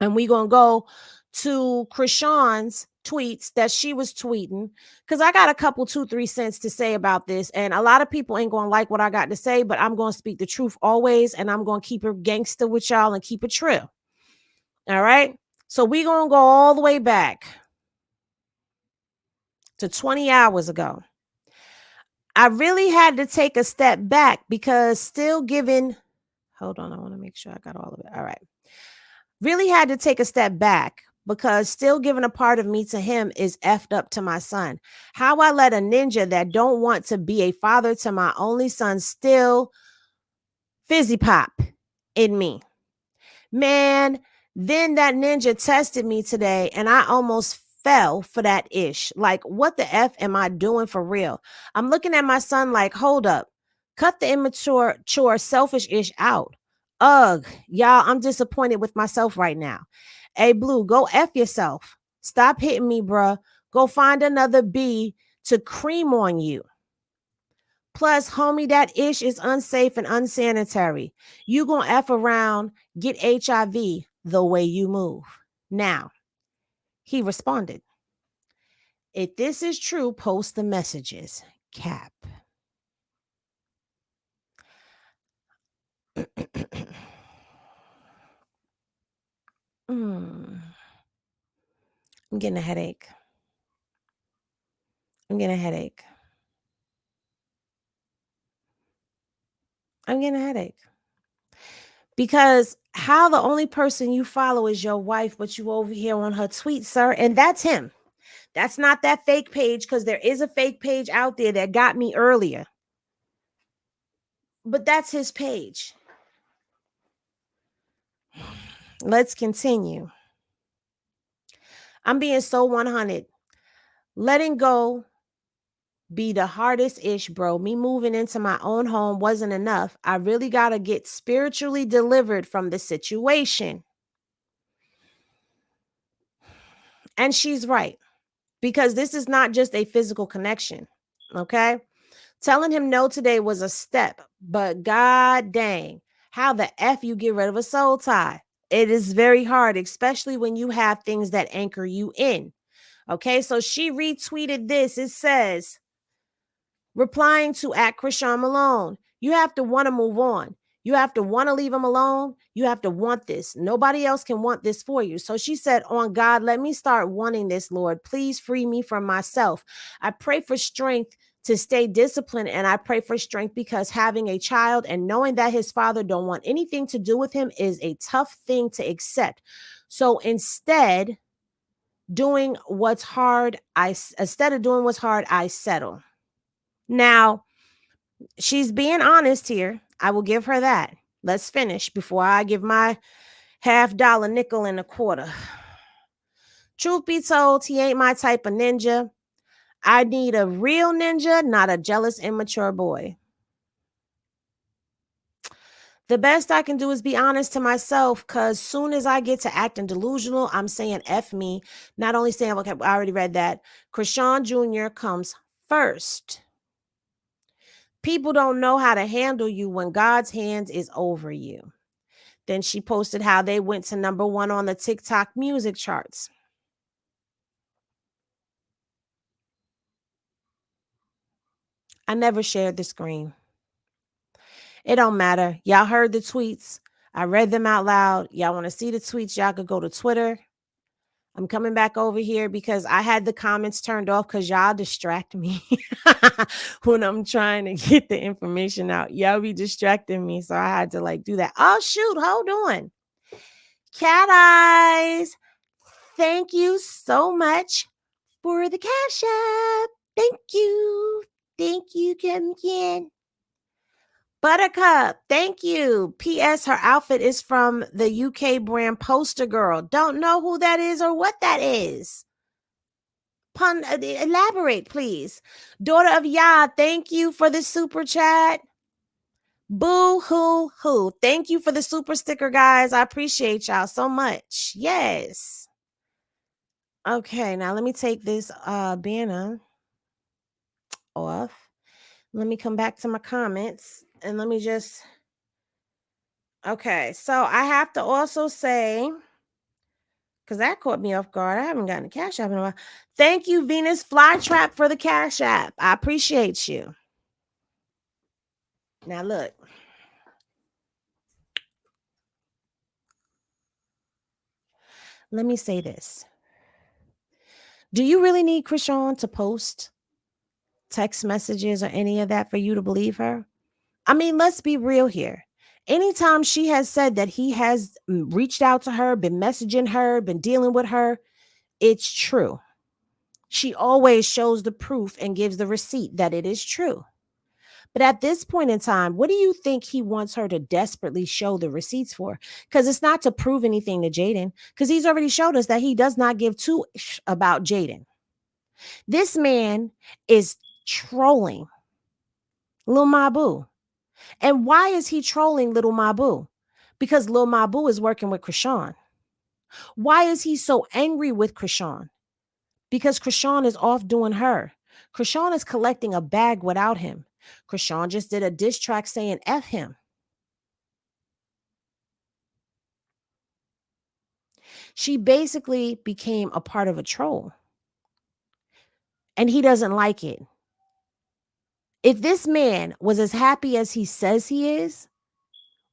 and we're going to go to Krishan's tweets that she was tweeting, because I got a couple 2-3 cents to say about this, and a lot of people ain't going to like what I got to say, but I'm going to speak the truth always, and I'm going to keep it gangster with y'all and keep it true. All right, so we're going to go all the way back to 20 hours ago. I really had to take a step back because still giving, hold on, I want to make sure I got all of it. All right, really had to take a step back because still giving a part of me to him is effed up to my son. How I let a ninja that don't want to be a father to my only son still fizzy pop in me. Man, then that ninja tested me today and I almost fell for that ish. Like, what the F am I doing for real? I'm looking at my son like, hold up, cut the immature, selfish ish out. Ugh, y'all, I'm disappointed with myself right now. Hey, Blue, go F yourself. Stop hitting me, bruh. Go find another B to cream on you. Plus, homie, that ish is unsafe and unsanitary. You gonna F around, get HIV the way you move. Now, he responded, if this is true, post the messages. Cap. I'm getting a headache. I'm getting a headache. I'm getting a headache. Because how the only person you follow is your wife, but you over here on her tweet, sir, and that's him. That's not that fake page, because there is a fake page out there that got me earlier. But that's his page. Let's continue. I'm being so 100. Letting go be the hardest ish, bro. Me moving into my own home wasn't enough. I really got to get spiritually delivered from the situation. And she's right, because this is not just a physical connection. Okay. Telling him no today was a step, but god dang, how the F you get rid of a soul tie? It is very hard, especially when you have things that anchor you in. Okay, so she retweeted this. It says, replying to at Krishan Malone, you have to want to move on. You have to want to leave him alone. You have to want this. Nobody else can want this for you. So she said, on God, let me start wanting this, Lord. Please free me from myself. I pray for strength to stay disciplined, and I pray for strength because having a child and knowing that his father don't want anything to do with him is a tough thing to accept. So instead of doing what's hard, I settle. Now, she's being honest here. I will give her that. Let's finish before I give my $50 nickel and a quarter. Truth be told, he ain't my type of ninja. I need a real ninja, not a jealous, immature boy. The best I can do is be honest to myself, because soon as I get to acting delusional, I'm saying F me. Not only saying, okay, I already read that. Krishan Jr. comes first. People don't know how to handle you when God's hands is over you. Then she posted how they went to #1 on the TikTok music charts. I never shared the screen. It don't matter. Y'all heard the tweets. I read them out loud. Y'all want to see the tweets? Y'all could go to Twitter. I'm coming back over here because I had the comments turned off because y'all distract me when I'm trying to get the information out. Y'all be distracting me. So I had to do that. Oh, shoot. Hold on. Cat Eyes, thank you so much for the cash app. Thank you. Thank you, Kim. Buttercup, thank you. P.S. Her outfit is from the UK brand Poster Girl. Don't know who that is or what that is. Elaborate, please. Daughter of Yah, thank you for the super chat. Boo hoo hoo. Thank you for the super sticker, guys. I appreciate y'all so much. Yes. Okay, now let me take this banner off. Let me come back to my comments and let me just. Okay, so I have to also say, because that caught me off guard. I haven't gotten a Cash App in a while. Thank you, Venus Flytrap, for the Cash App. I appreciate you. Now look. Let me say this. Do you really need Krishan to post text messages or any of that for you to believe her? I mean, let's be real here. Anytime she has said that he has reached out to her, been messaging her, been dealing with her, it's true. She always shows the proof and gives the receipt that it is true. But at this point in time, what do you think he wants her to desperately show the receipts for? Because it's not to prove anything to Jaden, because he's already showed us that he does not give two about Jaden. This man is trolling Lil Mabu. And why is he trolling little Mabu? Because Lil Mabu is working with Krishan. Why is he so angry with Krishan? Because Krishan is off doing her. Krishan is collecting a bag without him. Krishan just did a diss track saying F him. She basically became a part of a troll. And he doesn't like it. If this man was as happy as he says he is,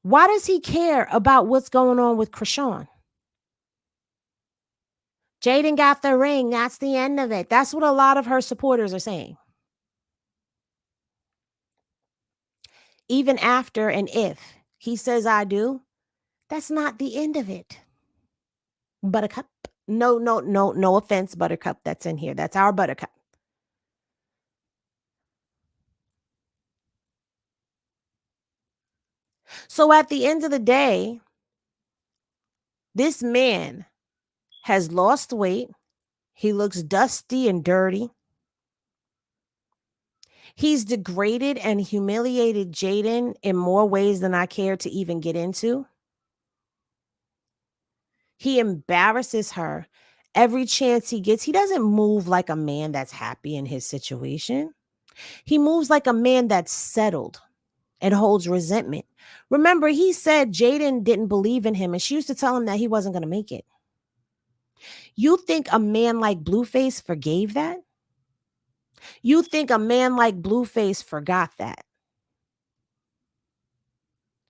why does he care about what's going on with Krishan? Jaden got the ring. That's the end of it. That's what a lot of her supporters are saying. Even after and if he says I do, that's not the end of it. Buttercup. No offense, Buttercup. That's in here. That's our Buttercup. So at the end of the day, this man has lost weight. He looks dusty and dirty. He's degraded and humiliated Jaden in more ways than I care to even get into. He embarrasses her every chance he gets. He doesn't move like a man that's happy in his situation. He moves like a man that's settled and holds resentment. Remember, he said Jaden didn't believe in him, and she used to tell him that he wasn't going to make it. You think a man like Blueface forgave that? You think a man like Blueface forgot that?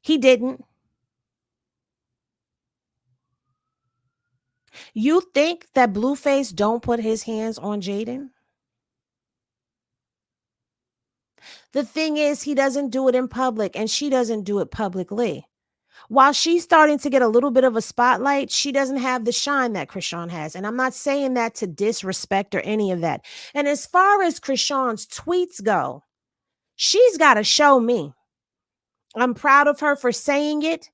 He didn't. You think that Blueface don't put his hands on Jaden? The thing is, he doesn't do it in public, and she doesn't do it publicly. While she's starting to get a little bit of a spotlight, she doesn't have the shine that Krishan has. And I'm not saying that to disrespect or any of that. And as far as Krishan's tweets go, she's got to show me. I'm proud of her for saying it,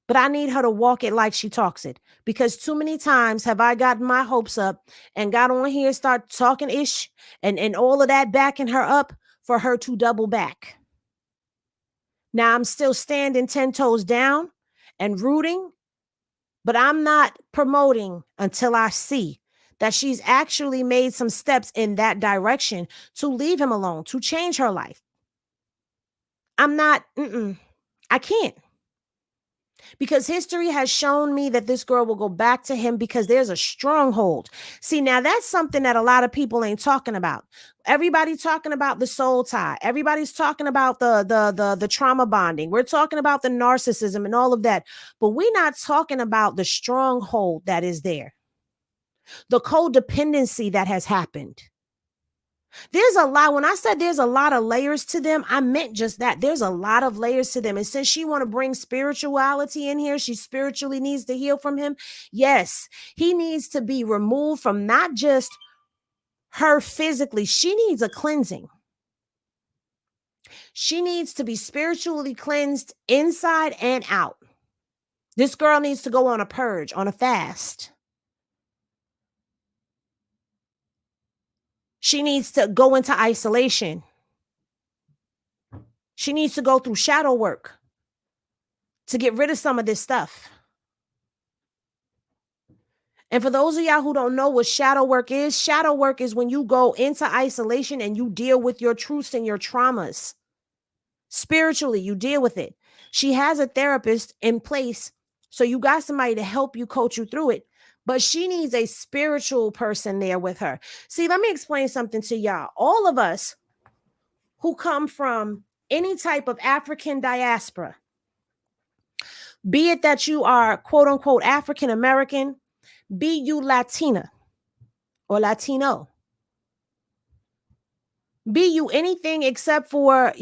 but I need her to walk it like she talks it. Because too many times have I gotten my hopes up and got on here, start talking ish and all of that backing her up for her to double back. Now I'm still standing 10 toes down and rooting, but I'm not promoting until I see that she's actually made some steps in that direction to leave him alone, to change her life. I'm not, I can't. Because history has shown me that this girl will go back to him because there's a stronghold. See, now that's something that a lot of people ain't talking about. Everybody's talking about the soul tie. Everybody's talking about the trauma bonding. We're talking about the narcissism and all of that. But we're not talking about the stronghold that is there. The codependency that has happened. There's a lot. When I said there's a lot of layers to them, I meant just that. There's a lot of layers to them. And since she want to bring spirituality in here, she spiritually needs to heal from him. Yes, he needs to be removed from not just her physically. She needs a cleansing. She needs to be spiritually cleansed inside and out. This girl needs to go on a purge, on a fast. She needs to go into isolation. She needs to go through shadow work to get rid of some of this stuff. And for those of y'all who don't know what shadow work is when you go into isolation and you deal with your truths and your traumas. Spiritually, you deal with it. She has a therapist in place, so you got somebody to help you, coach you through it. But she needs a spiritual person there with her. See, let me explain something to y'all. All of us who come from any type of African diaspora, be it that you are quote unquote African American, be you Latina or Latino, be you anything except for,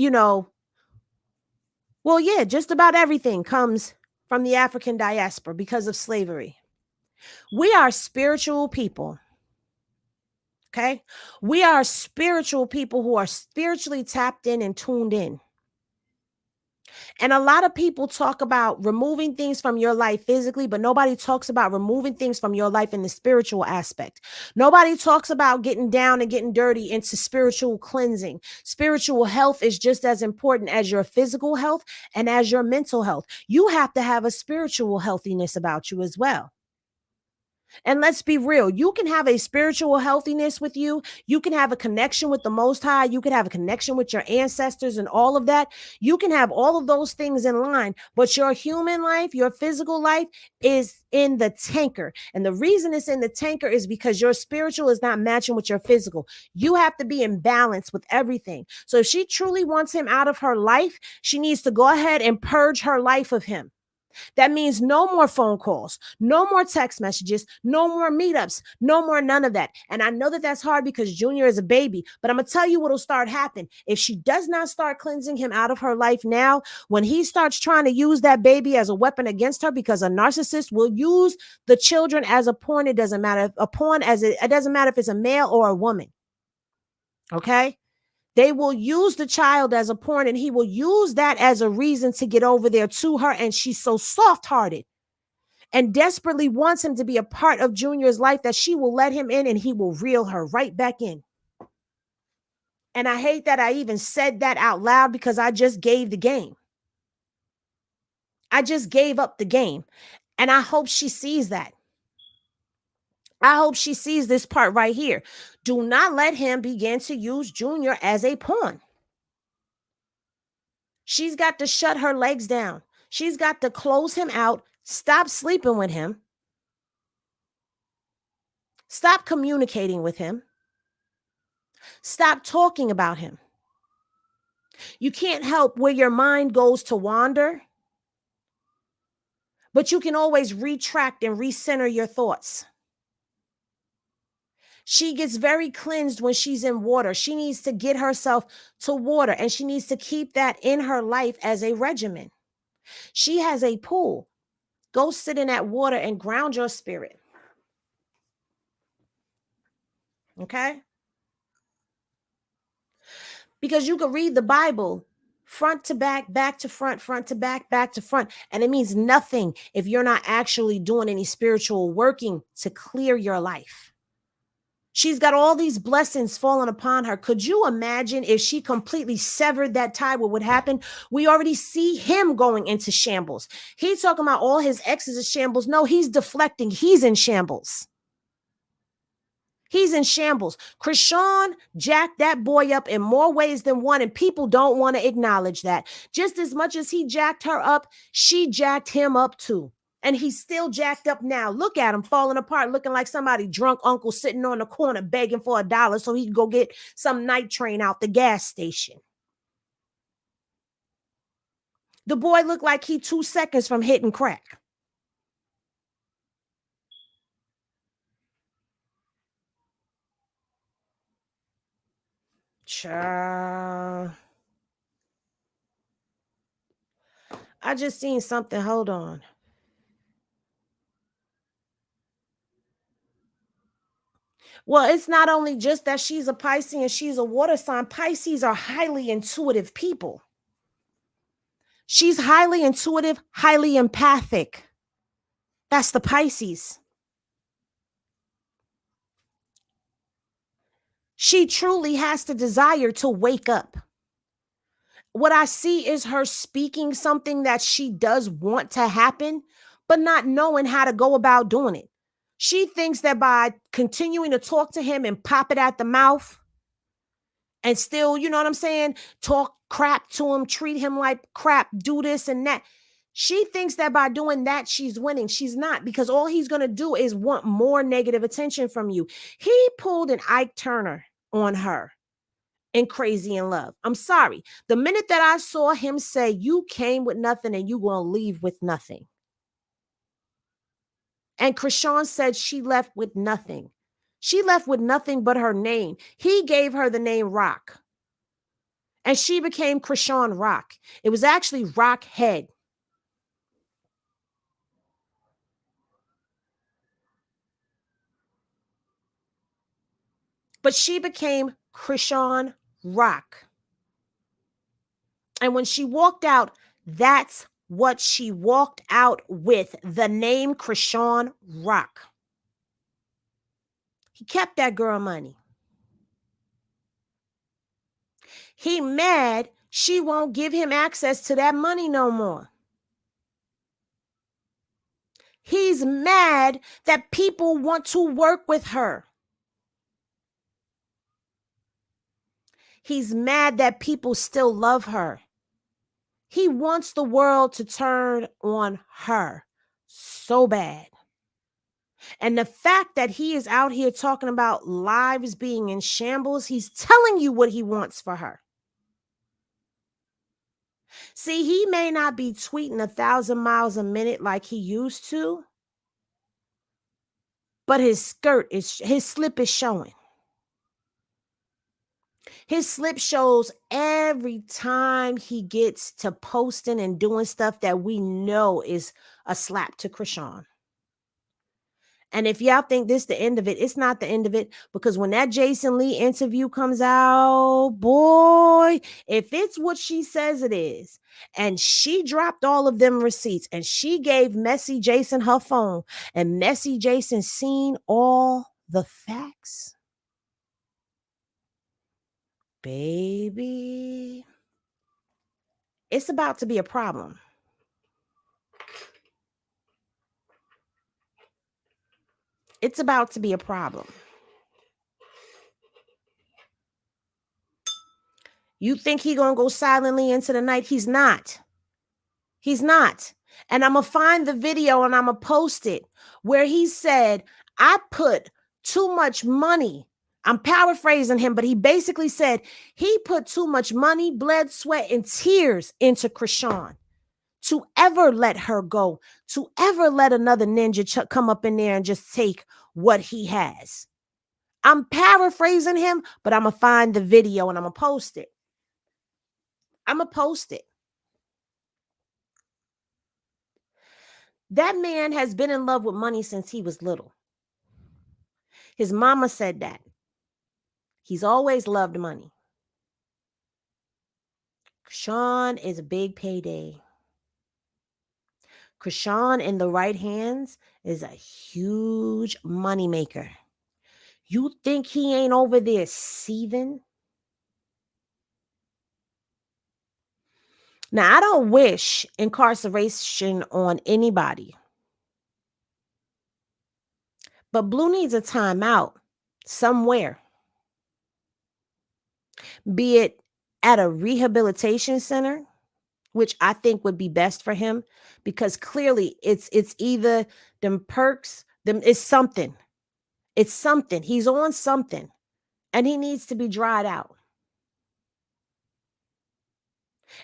well, yeah, just about everything comes from the African diaspora because of slavery. We are spiritual people. Okay. We are spiritual people who are spiritually tapped in and tuned in. And a lot of people talk about removing things from your life physically, but nobody talks about removing things from your life in the spiritual aspect. Nobody talks about getting down and getting dirty into spiritual cleansing. Spiritual health is just as important as your physical health and as your mental health. You have to have a spiritual healthiness about you as well. And let's be real, you can have a spiritual healthiness with you. You can have a connection with the Most High. You can have a connection with your ancestors and all of that. You can have all of those things in line, but your human life, your physical life is in the tanker. And the reason it's in the tanker is because your spiritual is not matching with your physical. You have to be in balance with everything. So if she truly wants him out of her life, she needs to go ahead and purge her life of him. That means no more phone calls, no more text messages, no more meetups, no more none of that. And I know that that's hard because Junior is a baby, but I'm going to tell you what'll start happening. If she does not start cleansing him out of her life now, when he starts trying to use that baby as a weapon against her, because a narcissist will use the children as a pawn. It doesn't matter. It doesn't matter if it's a male or a woman. Okay. They will use the child as a pawn, and he will use that as a reason to get over there to her. And she's so soft-hearted and desperately wants him to be a part of Junior's life that she will let him in and he will reel her right back in. And I hate that I even said that out loud because I just gave the game. I just gave up the game. And I hope she sees that. I hope she sees this part right here. Do not let him begin to use Junior as a pawn. She's got to shut her legs down. She's got to close him out, stop sleeping with him, stop communicating with him, stop talking about him. You can't help where your mind goes to wander, but you can always retract and recenter your thoughts. She gets very cleansed when she's in water. She needs to get herself to water, and she needs to keep that in her life as a regimen. She has a pool. Go sit in that water and ground your spirit. Okay? Because you could read the Bible front to back, back to front, front to back, back to front. And it means nothing if you're not actually doing any spiritual working to clear your life. She's got all these blessings falling upon her. Could you imagine if she completely severed that tie, what would happen? We already see him going into shambles. He's talking about all his exes in shambles. No, he's deflecting. He's in shambles. He's in shambles. Krishan jacked that boy up in more ways than one, and people don't want to acknowledge that. Just as much as he jacked her up, she jacked him up too. And he's still jacked up now. Look at him falling apart, looking like somebody drunk uncle sitting on the corner begging for $1 so he can go get some night train out the gas station. The boy looked like he 2 seconds from hitting crack. Child. I just seen something. Hold on. Well, it's not only just that she's a Pisces and she's a water sign. Pisces are highly intuitive people. She's highly intuitive, highly empathic. That's the Pisces. She truly has the desire to wake up. What I see is her speaking something that she does want to happen, but not knowing how to go about doing it. She thinks that by continuing to talk to him and pop it at the mouth and still, you know what I'm saying, talk crap to him, treat him like crap, do this and that. She thinks that by doing that, she's winning. She's not, because all he's going to do is want more negative attention from you. He pulled an Ike Turner on her in Crazy in Love. I'm sorry. The minute that I saw him say, you came with nothing and you going to leave with nothing. And Krishan said she left with nothing. She left with nothing but her name. He gave her the name Rock. And she became Krishan Rock. It was actually Rock Head. But she became Krishan Rock. And when she walked out, that's what she walked out with, the name Krishan Rock. He kept that girl money. He mad she won't give him access to that money no more. He's mad that people want to work with her. He's mad that people still love her. He wants the world to turn on her so bad. And the fact that he is out here talking about lives being in shambles, he's telling you what he wants for her. See, he may not be tweeting 1,000 miles a minute like he used to, but his slip is showing. His slip shows every time he gets to posting and doing stuff that we know is a slap to Krishan. And if y'all think this is the end of it, it's not the end of it, because when that Jason Lee interview comes out, boy, if it's what she says it is, and she dropped all of them receipts and she gave Messy Jason her phone and Messy Jason seen all the facts, baby, it's about to be a problem. It's about to be a problem. You think he gonna go silently into the night? He's not. He's not. And I'm gonna find the video and I'm gonna post it where he said, I put too much money. I'm paraphrasing him, but he basically said he put too much money, blood, sweat, and tears into Krishan to ever let her go, to ever let another ninja come up in there and just take what he has. I'm paraphrasing him, but I'm going to find the video and I'm going to post it. I'm going to post it. That man has been in love with money since he was little. His mama said that. He's always loved money. Krishan is a big payday. Krishan in the right hands is a huge moneymaker. You think he ain't over there seething? Now, I don't wish incarceration on anybody, but Blue needs a timeout somewhere, be it at a rehabilitation center, which I think would be best for him, because clearly it's either them perks, it's something. It's something. He's on something, and he needs to be dried out.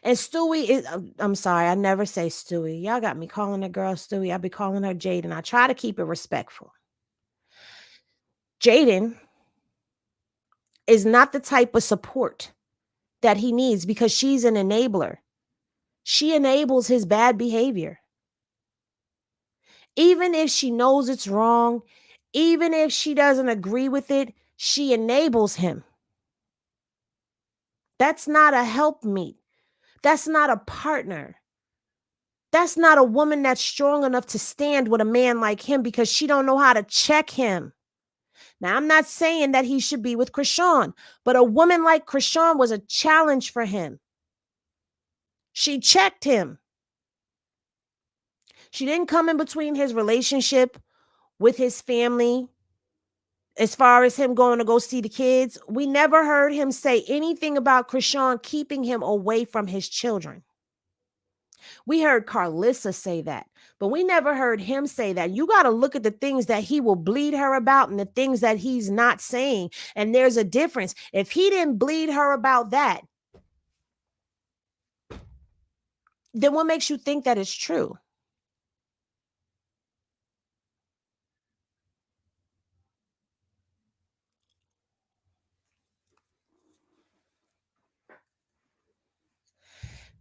And Stewie is, I'm sorry, I never say Stewie. Y'all got me calling the girl Stewie. I be calling her Jaden. I try to keep it respectful. Jaden is not the type of support that he needs, because she's an enabler. She enables his bad behavior. Even if she knows it's wrong, even if she doesn't agree with it, she enables him. That's not a helpmeet. That's not a partner. That's not a woman that's strong enough to stand with a man like him, because she don't know how to check him. Now, I'm not saying that he should be with Krishan, but a woman like Krishan was a challenge for him. She checked him. She didn't come in between his relationship with his family as far as him going to go see the kids. We never heard him say anything about Krishan keeping him away from his children. We heard Carlissa say that, but we never heard him say that. You got to look at the things that he will bleed her about and the things that he's not saying. And there's a difference. If he didn't bleed her about that, then what makes you think that it's true?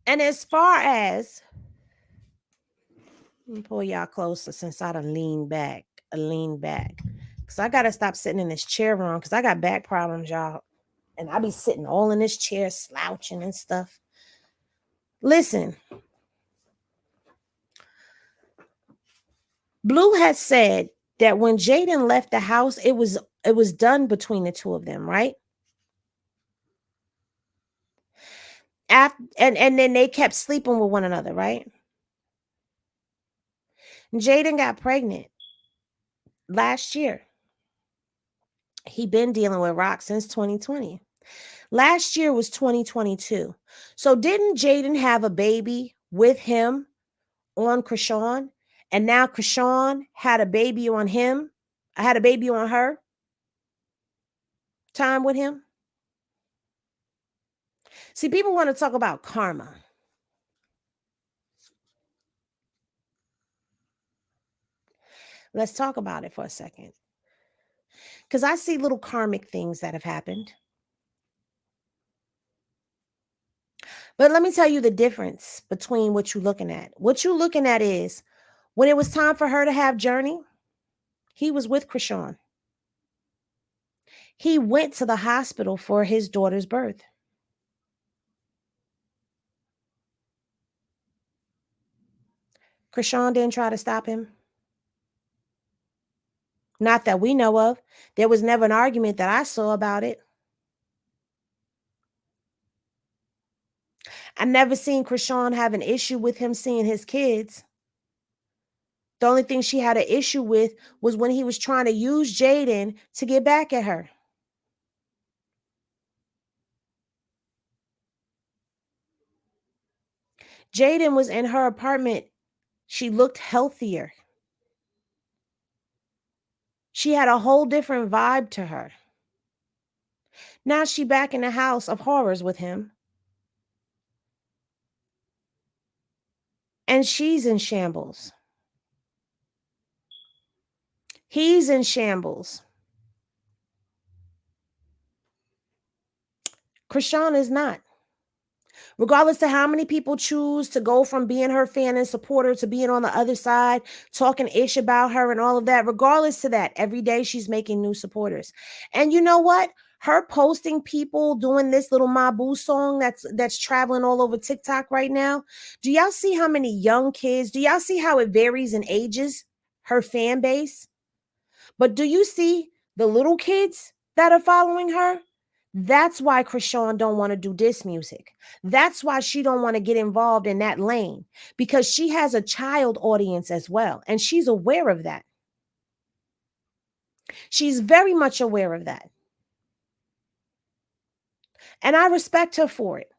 And as far as, let me pull y'all closer since I done lean back. Lean back. Because I got to stop sitting in this chair wrong because I got back problems, y'all. And I be sitting all in this chair slouching and stuff. Listen. Blue has said that when Jaden left the house, it was done between the two of them, right? And then they kept sleeping with one another, right? Jaden got pregnant last year. He been dealing with Rock since 2020. Last year was 2022. So didn't Jaden have a baby with him on Krishan? And now Krishan had a baby on him. I had a baby on her. Time with him. See, people want to talk about karma. Let's talk about it for a second. Because I see little karmic things that have happened. But let me tell you the difference between what you're looking at. What you're looking at is when it was time for her to have Journey, he was with Krishan. He went to the hospital for his daughter's birth. Krishan didn't try to stop him. Not that we know of. There was never an argument that I saw about it. I never seen Krishan have an issue with him seeing his kids. The only thing she had an issue with was when he was trying to use Jaden to get back at her. Jaden was in her apartment. She looked healthier. She had a whole different vibe to her. Now she back in the house of horrors with him. And she's in shambles. He's in shambles. Krishan is not. Regardless of how many people choose to go from being her fan and supporter to being on the other side, talking ish about her and all of that, regardless of that, every day she's making new supporters. And you know what? Her posting people doing this little Mabu song that's traveling all over TikTok right now. Do y'all see how many young kids? Do y'all see how it varies in ages? Her fan base. But do you see the little kids that are following her? That's why Krishan don't want to do this music. That's why she don't want to get involved in that lane because she has a child audience as well. And she's aware of that. She's very much aware of that. And I respect her for it.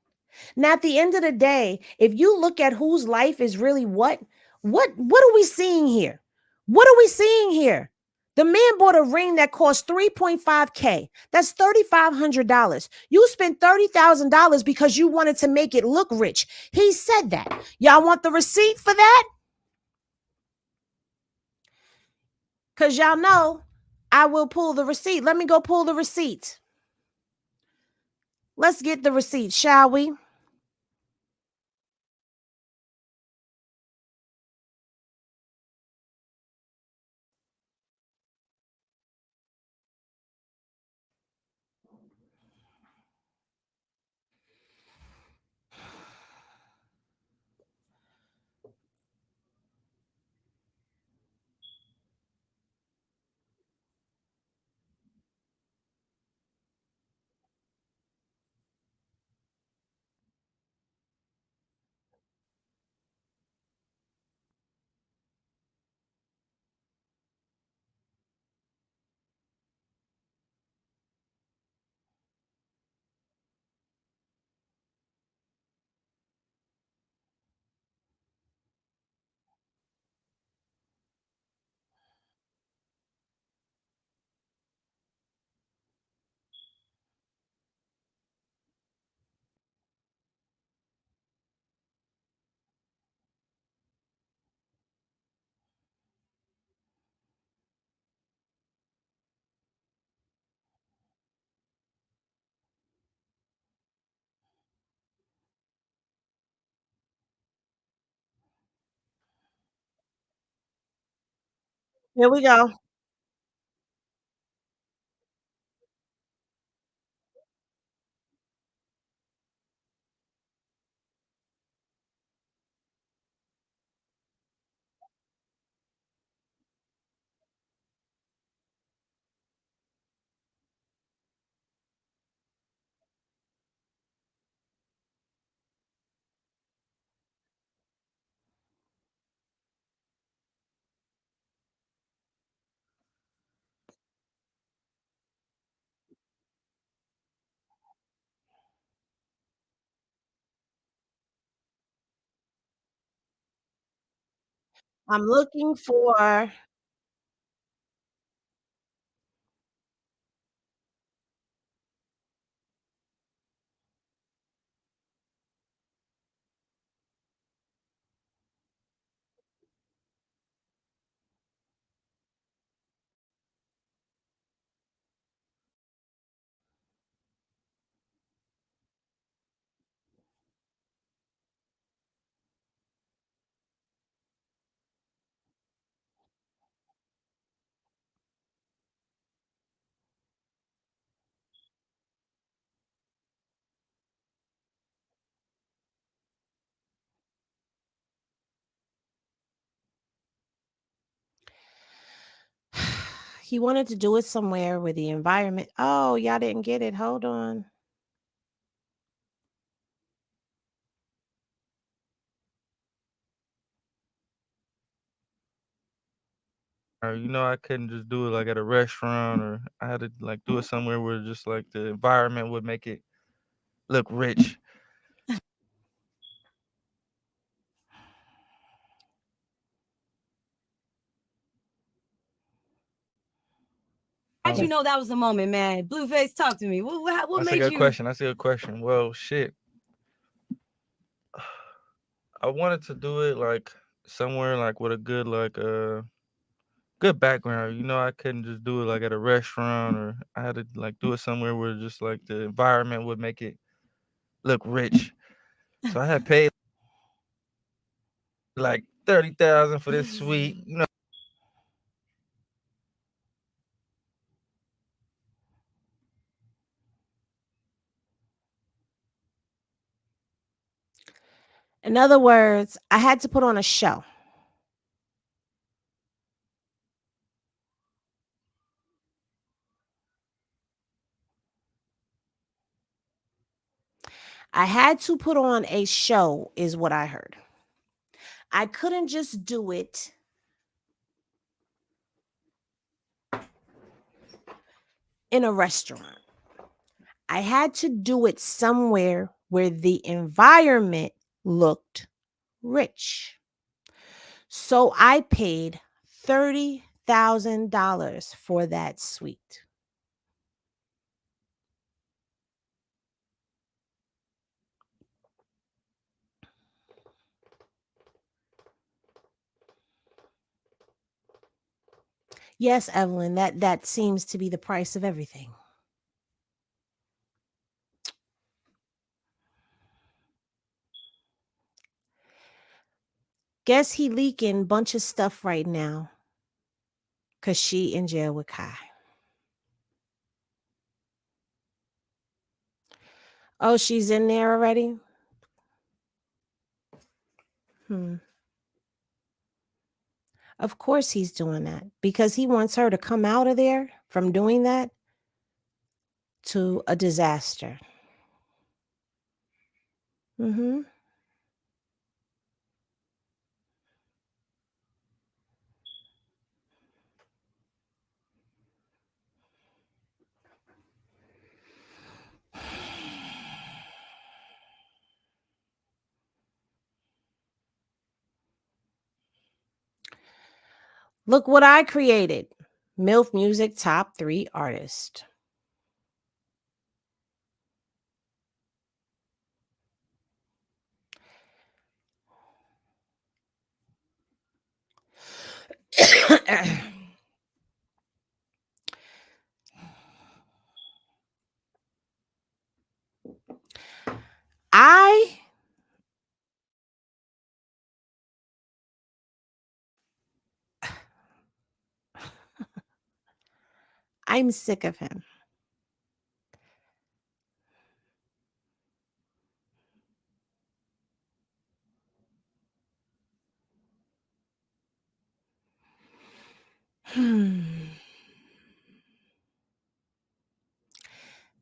Now, at the end of the day, if you look at whose life is really what are we seeing here? What are we seeing here? The man bought a ring that cost $3.5K. That's $3,500. You spent $30,000 because you wanted to make it look rich. He said that. Y'all want the receipt for that? Because y'all know I will pull the receipt. Let me go pull the receipt. Let's get the receipt, shall we? Here we go. I'm looking for he wanted to do it somewhere where the environment. Oh, y'all didn't get it. Hold on. Or I couldn't just do it like at a restaurant, or I had to like do it somewhere where just like the environment would make it look rich. How'd you know that was the moment, man? Blueface, talk to me. What That's a made good you? question. That's a good question. Well, shit. I wanted to do it like somewhere like with a good good background. I couldn't just do it like at a restaurant, or I had to like do it somewhere where just like the environment would make it look rich. So I had paid like 30,000 for this suite. In other words, I had to put on a show. I had to put on a show, is what I heard. I couldn't just do it in a restaurant. I had to do it somewhere where the environment looked rich. So I paid $30,000 for that suite. Yes, Evelyn, that seems to be the price of everything. Guess he leaking bunch of stuff right now cuz she in jail with Kai. Oh, she's in there already? Hmm. Of course he's doing that because he wants her to come out of there from doing that to a disaster. Mhm. Look what I created. MILF Music Top 3 Artist. I I'm sick of him.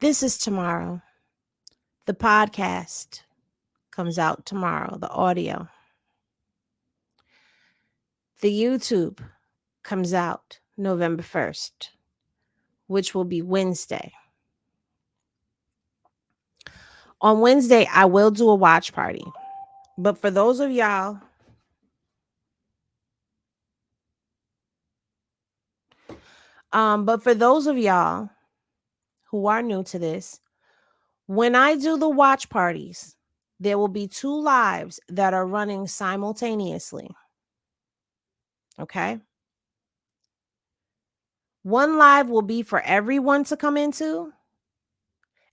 This is tomorrow. The podcast comes out tomorrow, the audio. The YouTube comes out November 1st, which will be Wednesday. On Wednesday, I will do a watch party. But for those of y'all who are new to this, when I do the watch parties, there will be 2 lives that are running simultaneously. Okay? One live will be for everyone to come into,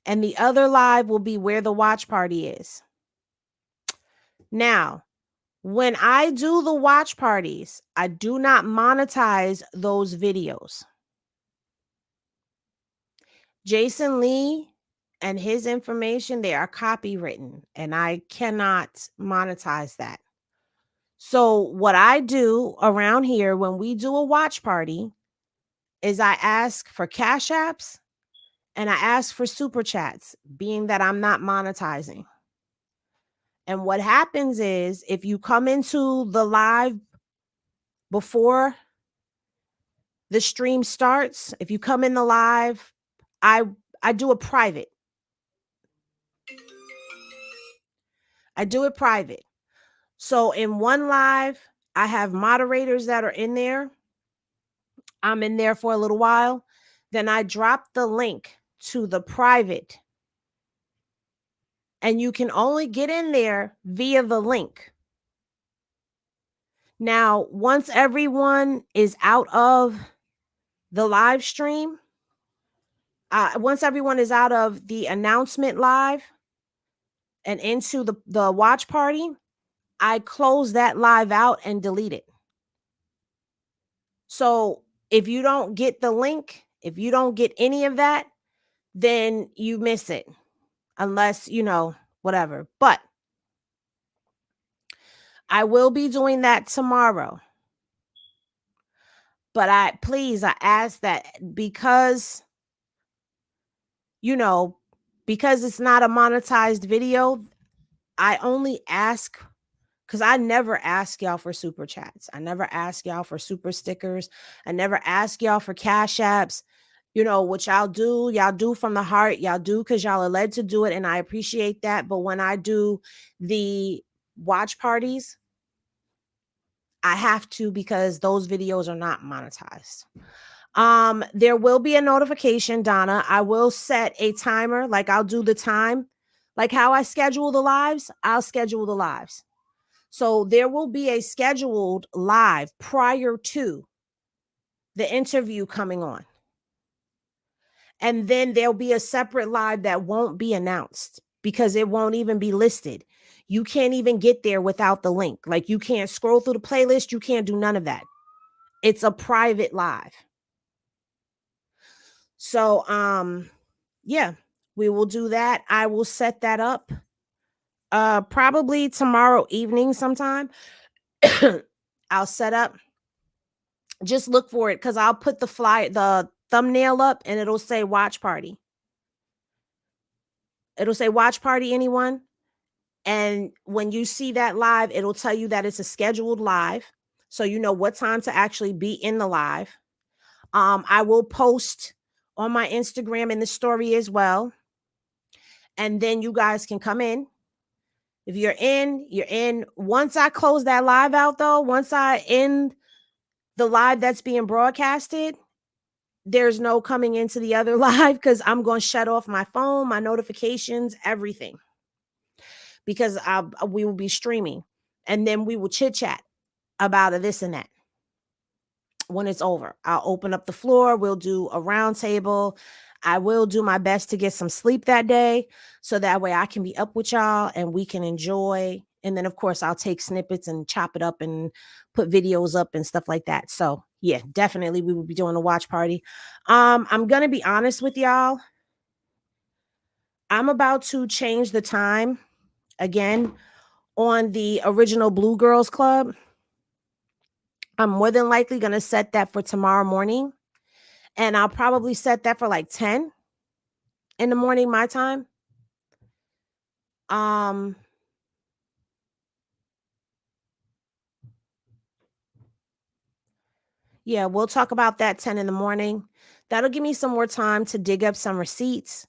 and the other live will be where the watch party is. Now, when I do the watch parties, I do not monetize those videos. Jason Lee and his information, they are copywritten, and I cannot monetize that. So what I do around here when we do a watch party is I ask for cash apps and I ask for super chats, being that I'm not monetizing. And what happens is if you come into the live before the stream starts, if you come in the live, I do a private. I do it private. So in one live, I have moderators that are in there. I'm in there for a little while. Then I drop the link to the private. And you can only get in there via the link. Now, once everyone is out of the live stream, once everyone is out of the announcement live and into the watch party, I close that live out and delete it. So if you don't get the link, if you don't get any of that, then you miss it. Unless, whatever. But I will be doing that tomorrow. But I ask that because it's not a monetized video, I only ask because I never ask y'all for super chats. I never ask y'all for super stickers. I never ask y'all for cash apps. What y'all do from the heart. Y'all do because y'all are led to do it. And I appreciate that. But when I do the watch parties, I have to because those videos are not monetized. There will be a notification, Donna. I will set a timer. Like I'll do the time. Like how I schedule the lives, I'll schedule the lives. So there will be a scheduled live prior to the interview coming on. And then there'll be a separate live that won't be announced because it won't even be listed. You can't even get there without the link. Like you can't scroll through the playlist. You can't do none of that. It's a private live. So, yeah, we will do that. I will set that up probably tomorrow evening sometime. I'll set up. Just look for it because I'll put the thumbnail up and it'll say watch party. It'll say watch party anyone. And when you see that live, it'll tell you that it's a scheduled live. So you know what time to actually be in the live. I will post on my Instagram in the story as well. And then you guys can come in. If you're in, you're in. Once I close that live out though, once I end the live that's being broadcasted, there's no coming into the other live because I'm going to shut off my phone, my notifications, everything. Because we will be streaming. And then we will chit chat about this and that. When it's over, I'll open up the floor. We'll do a round table. I will do my best to get some sleep that day. So that way I can be up with y'all and we can enjoy And then of course I'll take snippets and chop it up and put videos up and stuff like that. So yeah, definitely we will be doing a watch party. I'm gonna be honest with y'all. I'm about to change the time again on the original Blue Girls Club. I'm more than likely gonna set that for tomorrow morning. And I'll probably set that for like 10 in the morning, my time. Yeah, we'll talk about that 10 in the morning. That'll give me some more time to dig up some receipts.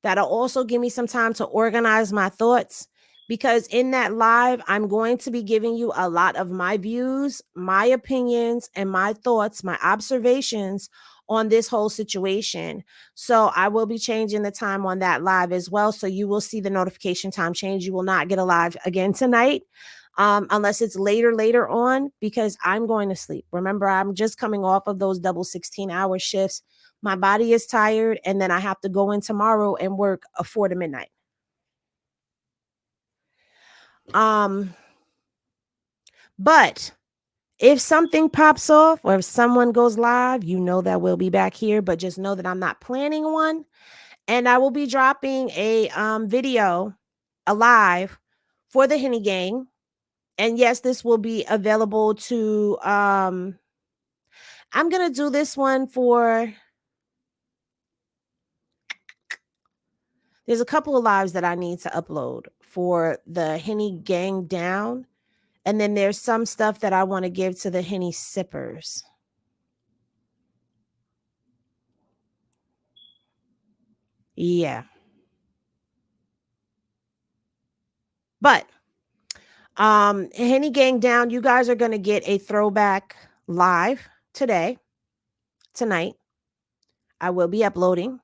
That'll also give me some time to organize my thoughts, because in that live, I'm going to be giving you a lot of my views, my opinions, and my thoughts, my observations on this whole situation. So I will be changing the time on that live as well. So you will see the notification time change. You will not get a live again tonight. Unless it's later on, because I'm going to sleep. Remember, I'm just coming off of those double 16-hour shifts. My body is tired, and then I have to go in tomorrow and work a 4 to midnight. But if something pops off or if someone goes live, you know that we'll be back here. But just know that I'm not planning one, and I will be dropping a video, a live for the Henny Gang. And yes, this will be available to I'm going to do this one for, there's a couple of lives that I need to upload for the Henny Gang Down. And then there's some stuff that I want to give to the Henny Sippers. Yeah. But Henny Gang Down, you guys are going to get a throwback live tonight. I will be uploading.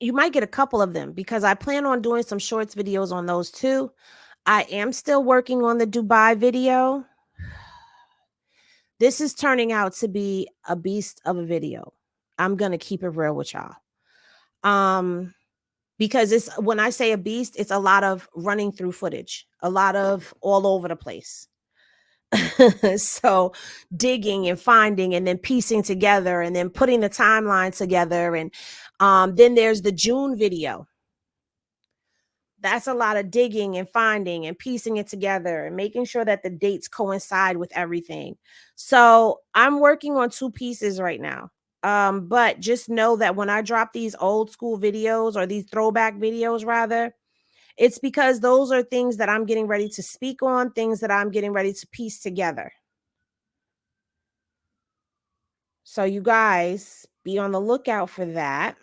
You might get a couple of them because I plan on doing some shorts videos on those too. I am still working on the Dubai video. This is turning out to be a beast of a video. I'm going to keep it real with y'all. Because it's, when I say a beast, it's a lot of running through footage, a lot of all over the place. So digging and finding and then piecing together and then putting the timeline together. And then there's the June video. That's a lot of digging and finding and piecing it together and making sure that the dates coincide with everything. So I'm working on 2 pieces right now. But just know that when I drop these old school videos, or these throwback videos rather, it's because those are things that I'm getting ready to speak on, things that I'm getting ready to piece together. So you guys be on the lookout for that.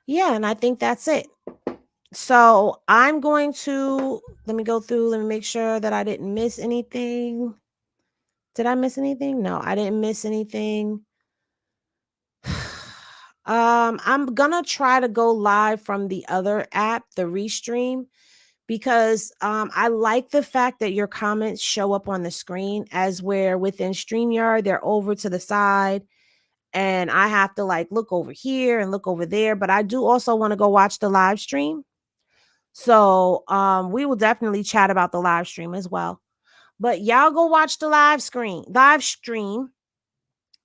Yeah, and I think that's it. So I'm going to, let me go through, let me make sure that I didn't miss anything. Did I miss anything? No, I didn't miss anything. I'm gonna try to go live from the other app, the Restream, because I like the fact that your comments show up on the screen, as where within StreamYard, they're over to the side. And I have to like look over here and look over there. But I do also want to go watch the live stream. So we will definitely chat about the live stream as well. But y'all go watch the live stream.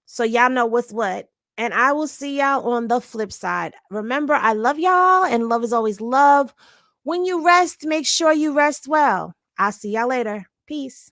So y'all know what's what. And I will see y'all on the flip side. Remember, I love y'all, and love is always love. When you rest, make sure you rest well. I'll see y'all later. Peace.